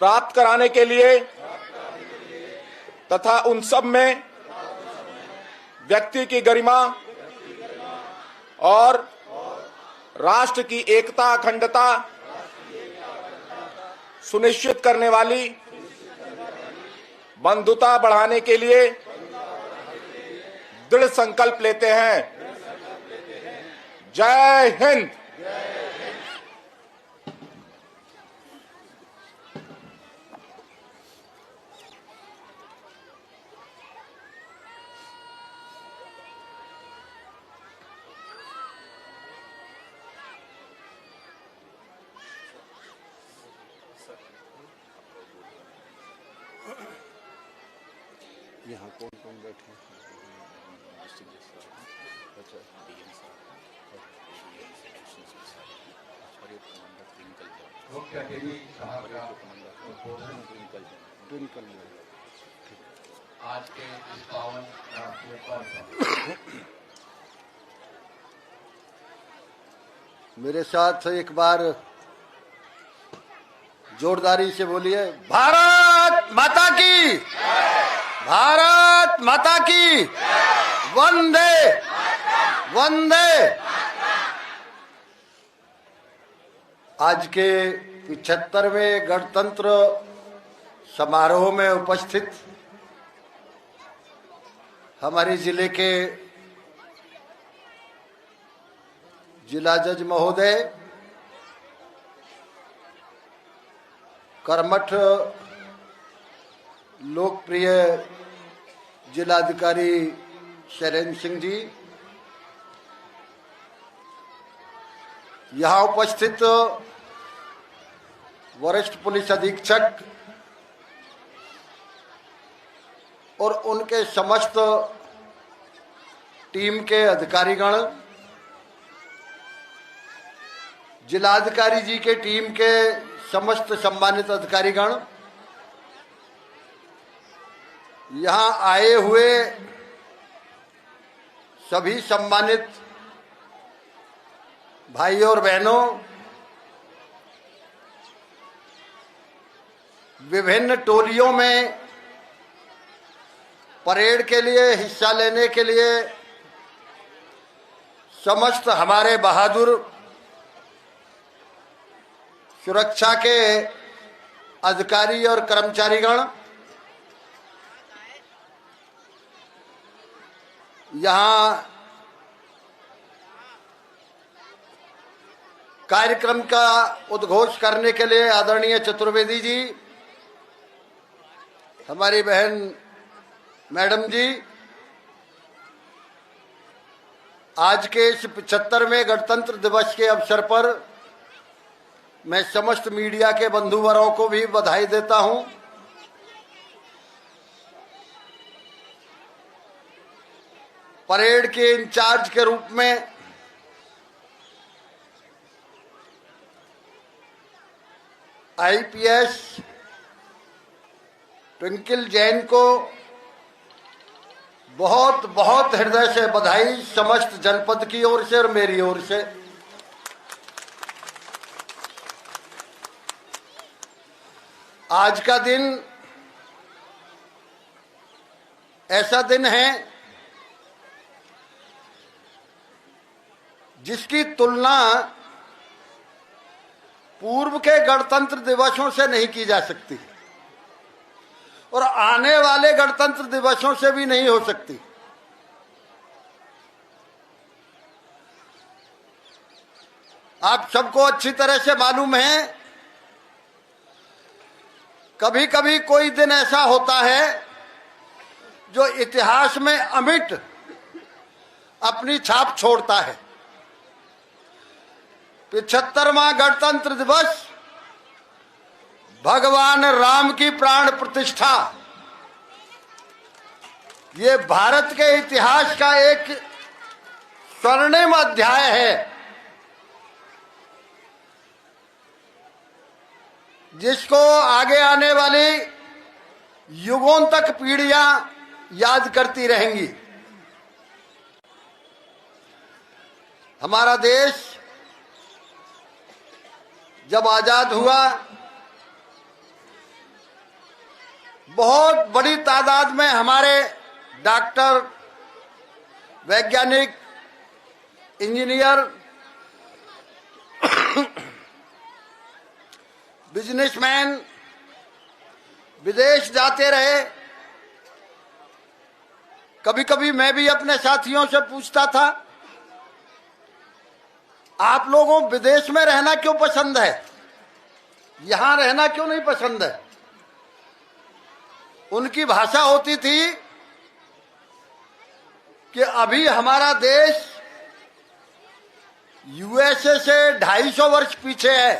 प्राप्त कराने के लिए तथा उन सब में व्यक्ति की गरिमा और राष्ट्र की एकता अखंडता सुनिश्चित करने वाली बंधुता बढ़ाने के लिए दृढ़ संकल्प लेते हैं। जय हिंद। यहाँ कौन कौन बैठे? मुख्य अतिथि साहब का उद्बोधन आज के इस पावन राष्ट्रीय पर्व पर। मेरे साथ एक बार जोरदारी से बोलिए, भारत माता की, भारत माता की वंदे वंदे। आज के 75वें गणतंत्र समारोह में उपस्थित हमारे जिले के जिला जज महोदय, कर्मठ लोकप्रिय जिलाधिकारी शैलेंद्र सिंह जी, यहाँ उपस्थित वरिष्ठ पुलिस अधीक्षक और उनके समस्त टीम के अधिकारीगण, जिलाधिकारी जी के टीम के समस्त सम्मानित अधिकारीगण, यहाँ आए हुए सभी सम्मानित भाई और बहनों, विभिन्न टोलियों में परेड के लिए हिस्सा लेने के लिए समस्त हमारे बहादुर सुरक्षा के अधिकारी और कर्मचारीगण, यहाँ कार्यक्रम का उद्घोष करने के लिए आदरणीय चतुर्वेदी जी, हमारी बहन मैडम जी, आज के इस 75वें गणतंत्र दिवस के अवसर पर मैं समस्त मीडिया के बंधुवरों को भी बधाई देता हूं। परेड के इंचार्ज के रूप में आईपीएस ट्विंकल जैन को बहुत बहुत हृदय से बधाई, समस्त जनपद की ओर से और मेरी ओर से। आज का दिन ऐसा दिन है जिसकी तुलना पूर्व के गणतंत्र दिवसों से नहीं की जा सकती और आने वाले गणतंत्र दिवसों से भी नहीं हो सकती। आप सबको अच्छी तरह से मालूम है, कभी कभी कोई दिन ऐसा होता है जो इतिहास में अमिट अपनी छाप छोड़ता है। 75वां गणतंत्र दिवस भगवान राम की प्राण प्रतिष्ठा, ये भारत के इतिहास का एक स्वर्णिम अध्याय है जिसको आगे आने वाली युगों तक पीढ़ियां याद करती रहेंगी। हमारा देश जब आजाद हुआ, बहुत बड़ी तादाद में हमारे डॉक्टर, वैज्ञानिक, इंजीनियर, बिजनेसमैन विदेश जाते रहे। कभी कभी मैं भी अपने साथियों से पूछता था, आप लोगों विदेश में रहना क्यों पसंद है, यहां रहना क्यों नहीं पसंद है? उनकी भाषा होती थी कि अभी हमारा देश यूएसए से 250 वर्ष पीछे है,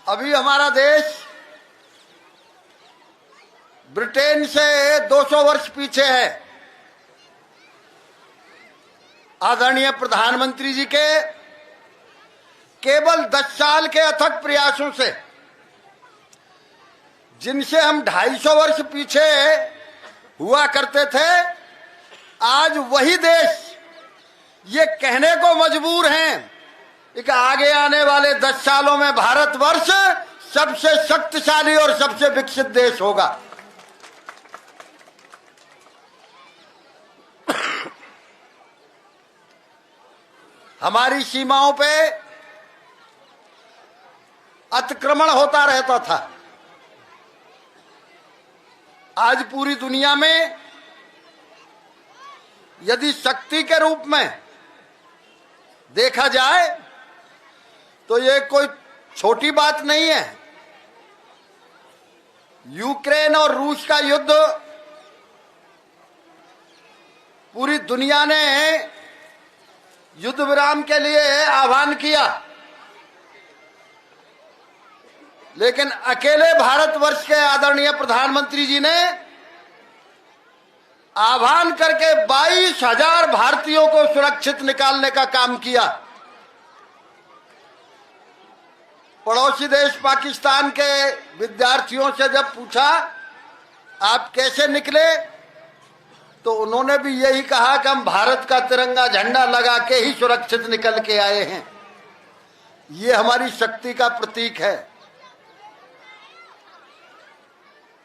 अभी हमारा देश ब्रिटेन से 200 वर्ष पीछे है। आदरणीय प्रधानमंत्री जी के केवल 10 साल के अथक प्रयासों से, जिनसे हम 250 वर्ष पीछे हुआ करते थे, आज वही देश ये कहने को मजबूर हैं कि आगे आने वाले 10 सालों में भारतवर्ष सबसे शक्तिशाली और सबसे विकसित देश होगा। हमारी सीमाओं पे अतिक्रमण होता रहता था। आज पूरी दुनिया में यदि शक्ति के रूप में देखा जाए तो ये कोई छोटी बात नहीं है। यूक्रेन और रूस का युद्ध पूरी दुनिया ने युद्ध विराम के लिए आह्वान किया, लेकिन अकेले भारतवर्ष के आदरणीय प्रधानमंत्री जी ने आह्वान करके 22,000 भारतीयों को सुरक्षित निकालने का काम किया। पड़ोसी देश पाकिस्तान के विद्यार्थियों से जब पूछा आप कैसे निकले, तो उन्होंने भी यही कहा कि हम भारत का तिरंगा झंडा लगा के ही सुरक्षित निकल के आए हैं। ये हमारी शक्ति का प्रतीक है,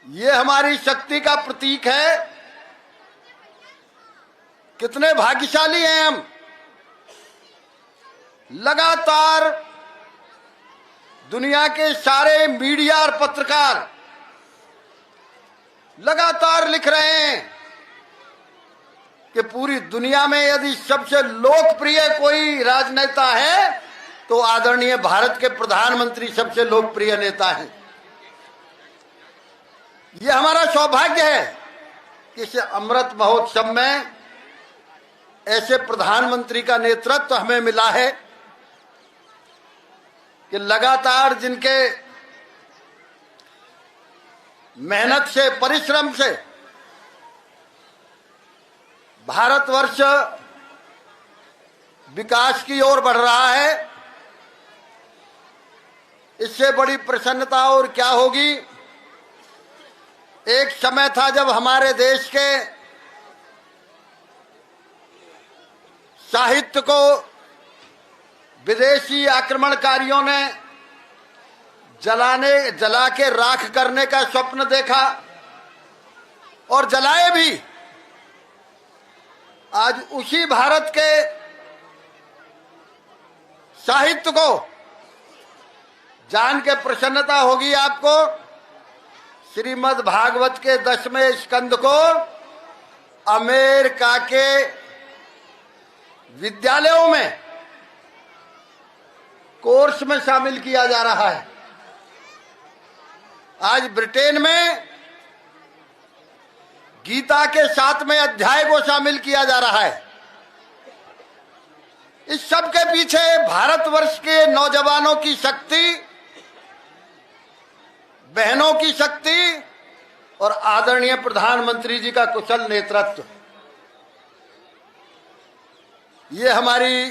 ये हमारी शक्ति का प्रतीक है। कितने भाग्यशाली हैं हम। लगातार दुनिया के सारे मीडिया और पत्रकार लगातार लिख रहे हैं कि पूरी दुनिया में यदि सबसे लोकप्रिय कोई राजनेता है तो आदरणीय भारत के प्रधानमंत्री सबसे लोकप्रिय नेता हैं। ये हमारा सौभाग्य है कि इस अमृत महोत्सव में ऐसे प्रधानमंत्री का नेतृत्व हमें मिला है कि लगातार जिनके मेहनत से, परिश्रम से भारतवर्ष विकास की ओर बढ़ रहा है, इससे बड़ी प्रसन्नता और क्या होगी। एक समय था जब हमारे देश के साहित्य को विदेशी आक्रमणकारियों ने जला के राख करने का स्वप्न देखा और जलाए भी। आज उसी भारत के साहित्य को जान के प्रसन्नता होगी आपको। श्रीमद् भागवत के 10वें स्कंद को अमेरिका के विद्यालयों में कोर्स में शामिल किया जा रहा है। आज ब्रिटेन में गीता के 7वें अध्याय को शामिल किया जा रहा है। इस सब के पीछे भारतवर्ष के नौजवानों की शक्ति, बहनों की शक्ति और आदरणीय प्रधानमंत्री जी का कुशल नेतृत्व, ये हमारी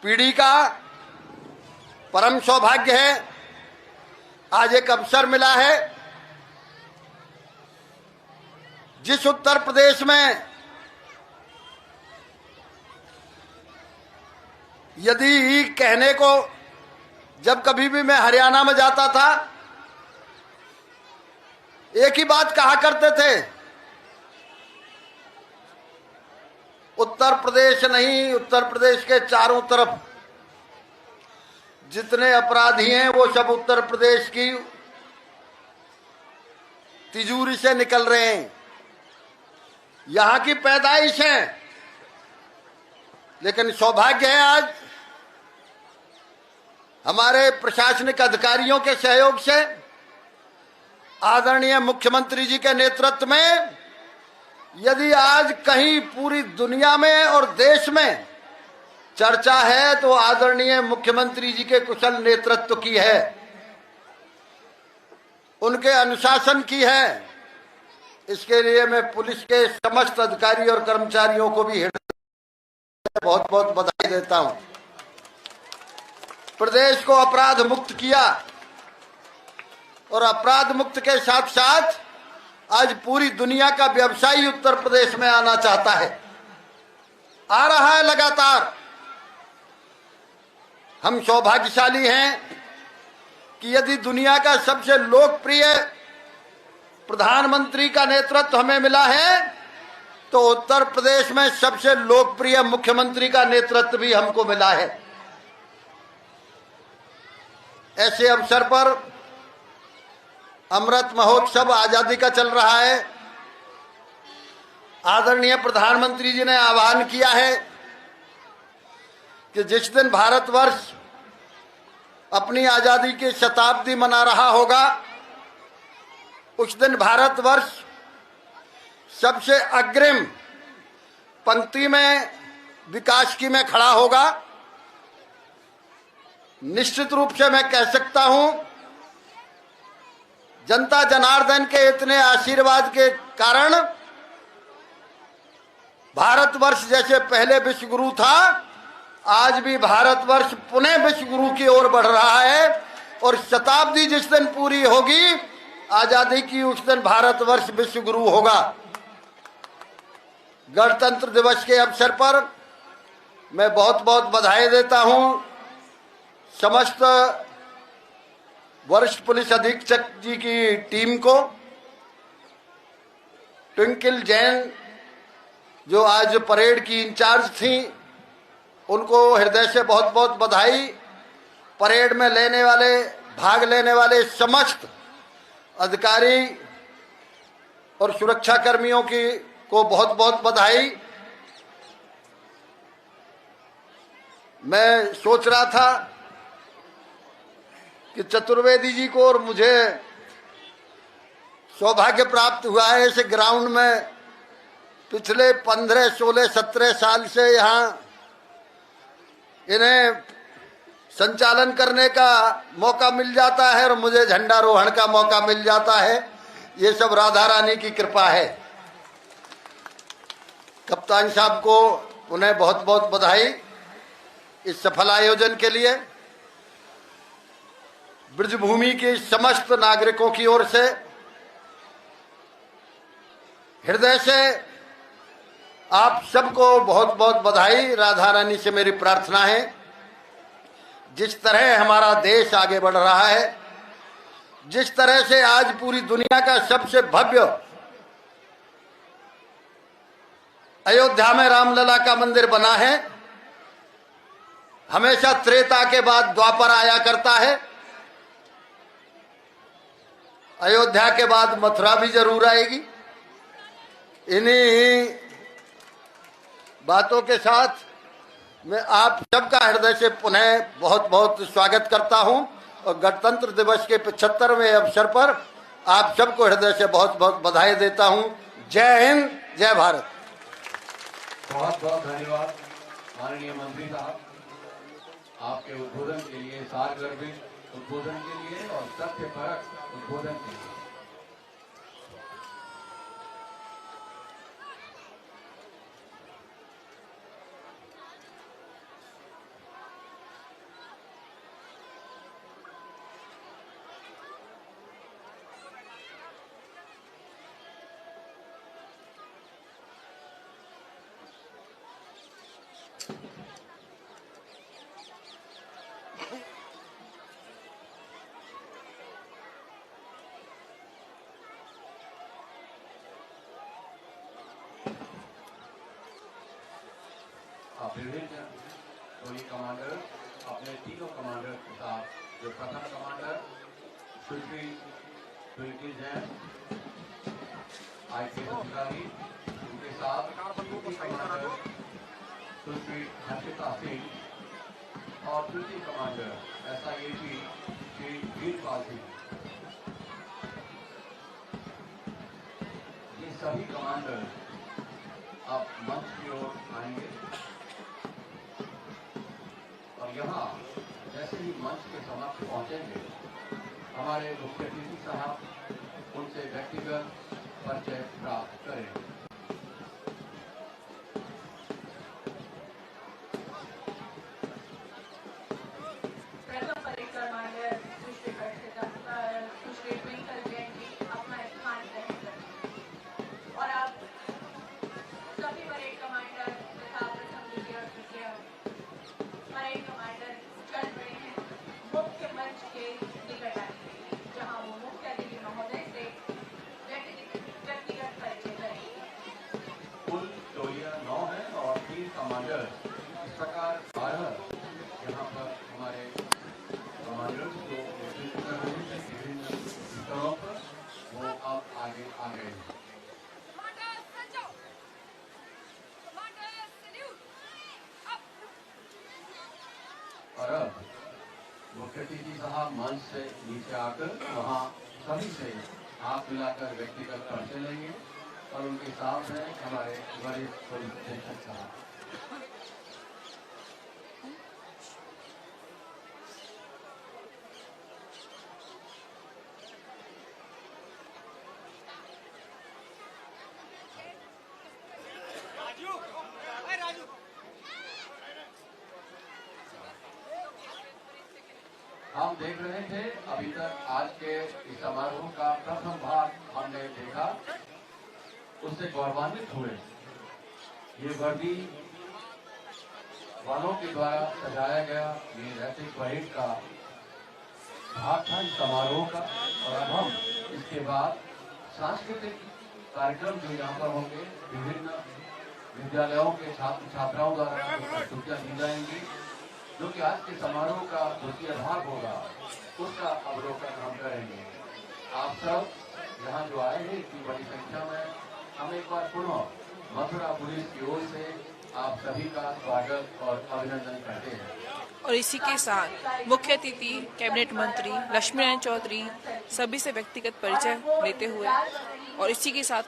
पीढ़ी का परम सौभाग्य है। आज एक अवसर मिला है, जिस उत्तर प्रदेश में यदि कहने को, जब कभी भी मैं हरियाणा में जाता था एक ही बात कहा करते थे, उत्तर प्रदेश नहीं, उत्तर प्रदेश के चारों तरफ जितने अपराधी हैं वो सब उत्तर प्रदेश की तिजोरी से निकल रहे हैं, यहां की पैदाइश है। लेकिन सौभाग्य है आज हमारे प्रशासनिक अधिकारियों के सहयोग से, आदरणीय मुख्यमंत्री जी के नेतृत्व में, यदि आज कहीं पूरी दुनिया में और देश में चर्चा है तो आदरणीय मुख्यमंत्री जी के कुशल नेतृत्व की है, उनके अनुशासन की है। इसके लिए मैं पुलिस के समस्त अधिकारी और कर्मचारियों को भी बहुत बहुत बधाई देता हूं। प्रदेश को अपराध मुक्त किया और अपराध मुक्त के साथ साथ आज पूरी दुनिया का व्यवसायी उत्तर प्रदेश में आना चाहता है, आ रहा है लगातार। हम सौभाग्यशाली हैं कि यदि दुनिया का सबसे लोकप्रिय प्रधानमंत्री का नेतृत्व हमें मिला है तो उत्तर प्रदेश में सबसे लोकप्रिय मुख्यमंत्री का नेतृत्व भी हमको मिला है। ऐसे अवसर पर अमृत महोत्सव आजादी का चल रहा है। आदरणीय प्रधानमंत्री जी ने आह्वान किया है कि जिस दिन भारतवर्ष अपनी आजादी की शताब्दी मना रहा होगा, उस दिन भारतवर्ष सबसे अग्रिम पंक्ति में विकास की में खड़ा होगा। निश्चित रूप से मैं कह सकता हूं, जनता जनार्दन के इतने आशीर्वाद के कारण भारतवर्ष जैसे पहले विश्व गुरु था, आज भी भारतवर्ष पुनः विश्व गुरु की ओर बढ़ रहा है। और शताब्दी जिस दिन पूरी होगी आजादी की, उस दिन भारतवर्ष विश्व गुरु होगा। गणतंत्र दिवस के अवसर पर मैं बहुत बहुत बधाई देता हूं समस्त वरिष्ठ पुलिस अधीक्षक जी की टीम को। ट्विंकल जैन जो आज परेड की इंचार्ज थी, उनको हृदय से बहुत बहुत बधाई। परेड में भाग लेने वाले समस्त अधिकारी और सुरक्षा कर्मियों को बहुत बहुत बधाई। मैं सोच रहा था कि चतुर्वेदी जी को और मुझे सौभाग्य प्राप्त हुआ है इस ग्राउंड में पिछले 15, 16, 17 साल से यहाँ इन्हें संचालन करने का मौका मिल जाता है और मुझे झंडारोहण का मौका मिल जाता है। ये सब राधा रानी की कृपा है। कप्तान साहब को उन्हें बहुत बहुत बधाई इस सफल आयोजन के लिए। ब्रजभूमि के समस्त नागरिकों की ओर से हृदय से आप सबको बहुत बहुत बधाई। राधा रानी से मेरी प्रार्थना है, जिस तरह हमारा देश आगे बढ़ रहा है, जिस तरह से आज पूरी दुनिया का सबसे भव्य अयोध्या में रामलला का मंदिर बना है। हमेशा त्रेता के बाद द्वापर आया करता है, अयोध्या के बाद मथुरा भी जरूर आएगी। इन्हीं बातों के साथ मैं आप सबका हृदय से पुनः बहुत बहुत स्वागत करता हूं और गणतंत्र दिवस के 75वें अवसर पर आप सबको हृदय से बहुत बहुत बधाई देता हूं। जय हिंद, जय भारत। बहुत बहुत धन्यवाद माननीय मंत्री साहब, आपके उद्बोधन के लिए, सारगर्भित उद्बोधन के लिए और तथ्यपरक उद्बोधन के लिए। विभिन्न टोली कमांडर अपने तीनों कमांडर के साथ, जो प्रथम कमांडर सुश्री ट्विंकल जैन IPS अधिकारी, उनके साथ द्वितीय कमांडर सुश्री हर्षिता सिंह और तृतीय कमांडर SIAP श्री वीरपाल सिंह। ये सभी कमांडर अब मंच की ओर आएंगे और यहाँ जैसे ही मंच के समक्ष पहुंचेंगे, हमारे मुख्य अतिथि साहब उनसे व्यक्तिगत परिचय प्राप्त करेंगे। प्रथम परेड कमांडर सुश्री ट्विंकल जैन जी अपना स्थान ग्रहण करें और आप सभी परेड कमांडर तथा प्रथम, द्वितीय और तृतीय परेड कमांडर चल रहे हैं मुख्य मंच के निकट आएंगे, जहां वो मुख्य अतिथि महोदय से व्यक्तिगत परिचय करेंगे। कुल टोलियां 9 हैं और 3 कमांडर, इस प्रकार 12 यहाँ पर हमारे कमांडर्स जो नेतृत्व कर रहे हैं विभिन्न स्तरों पर, वो अब आगे आ गए हैं। और अब मुख्य अतिथि साहब मंच से नीचे आकर वहाँ सभी से हाथ मिलाकर व्यक्तिगत परिचय लेंगे और उनके साथ हैं हमारे वरिष्ठ पुलिस अधीक्षक साहब। हम देख रहे थे अभी तक आज के इस समारोह का प्रथम भाग हमने देखा, उससे गौरवान्वित हुए। ये वर्दी वालों के द्वारा सजाया गया ये रैपिड परेड का भाग था इस समारोह का। और अब हम इसके बाद सांस्कृतिक कार्यक्रम जो यहाँ पर होंगे, विभिन्न विद्यालयों के छात्र छात्राओं द्वारा प्रस्तुतियाँ दी जाएंगी, जो कि आज के समारोह का द्वितीय भाग होगा, उसका अवलोकन हम करेंगे। आप सब यहाँ जो आए हैं इतनी बड़ी संख्या में, हम एक बार पुनः मथुरा पुलिस की ओर से आप सभी का स्वागत और अभिनंदन करते हैं। और इसी के साथ मुख्य अतिथि कैबिनेट मंत्री लक्ष्मी नारायण चौधरी सभी से व्यक्तिगत परिचय लेते हुए और इसी के साथ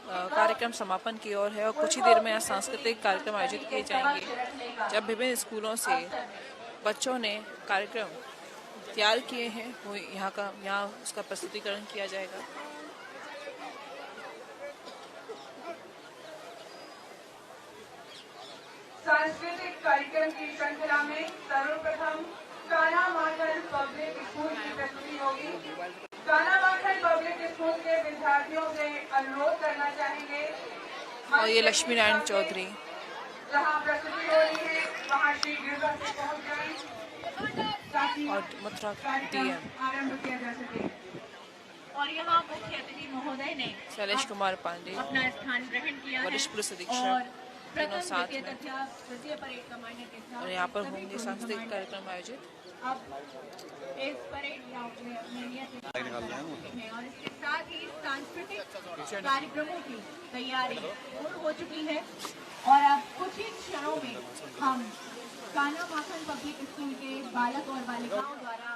कार्यक्रम समापन की ओर है। और कुछ ही देर में यहाँ सांस्कृतिक कार्यक्रम आयोजित किए जाएंगे, जब विभिन्न स्कूलों से बच्चों ने कार्यक्रम तैयार किए हैं, वो यहाँ उसका प्रस्तुतिकरण किया जाएगा। सांस्कृतिक कार्यक्रम की श्रृंखला में सर्वप्रथम कान्हा माखन पब्लिक स्कूल की प्रस्तुति होगी। कान्हा माखन पब्लिक स्कूल के विद्यार्थियों से अनुरोध करना चाहेंगे और ये लक्ष्मी नारायण चौधरी जहां प्रस्तुति हो रही है वहां शीघ्रता से पहुंच जाएं ताकि और मथुरा डीएम आरंभ किया जा सके। और यहाँ मुख्य अतिथि महोदय ने शैलेश कुमार पांडे अपना स्थान ग्रहण किया है वरिष्ठ पुलिस और अधीक्षक तीनों साथ द्वितीय में, तथा तृतीय परेड कमांडर के साथ और यहाँ पर सभी होंगे पुलिस सांस्कृतिक कमांडर कार्यक्रम आयोजित। अब इस परेड ग्राउंड में अपने नियत स्थान पर हैं और इसके साथ ही सांस्कृतिक कार्यक्रमों की तैयारी पूर्ण हो चुकी है और अब कुछ ही क्षणों में हम कान्हा माखन पब्लिक स्कूल के बालक और बालिकाओं द्वारा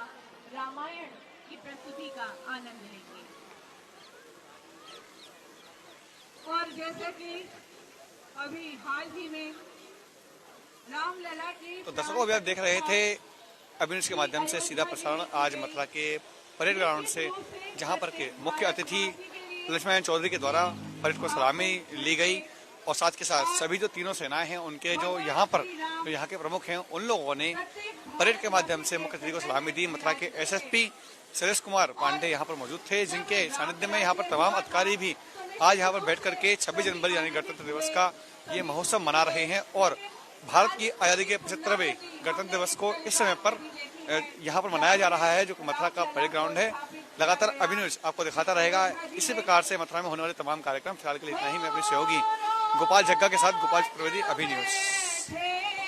रामायण की प्रस्तुति का आनंद लेंगे। और जैसे कि अभी हाल ही में रामलला की तो दर्शकों अभी आप देख रहे थे अभिनय के माध्यम से सीधा प्रसारण आज मथुरा के परेड ग्राउंड से, जहां पर के मुख्य अतिथि लक्ष्मी नारायण चौधरी के द्वारा परेड को सलामी ली गई और साथ के साथ सभी जो तीनों सेनाएं हैं उनके जो यहाँ के प्रमुख हैं उन लोगों ने परेड के माध्यम से मुख्य अतिथि को सलामी दी। मथुरा के एसएसपी शैलेश कुमार पांडे यहाँ पर मौजूद थे, जिनके सानिध्य में यहाँ पर तमाम अधिकारी भी आज यहाँ पर बैठ करके 26 जनवरी यानी गणतंत्र दिवस का ये महोत्सव मना रहे हैं। और भारत की आज़ादी के 75वें गणतंत्र दिवस को इस समय पर यहाँ पर मनाया जा रहा है, जो कि मथुरा का परेड ग्राउंड है। लगातार अभी न्यूज आपको दिखाता रहेगा इसी प्रकार से मथुरा में होने वाले तमाम कार्यक्रम। फिलहाल के लिए इतना ही। मैं अपनी सहयोगी गोपाल जग्गा के साथ गोपाल चतुर्वेदी, अभी न्यूज।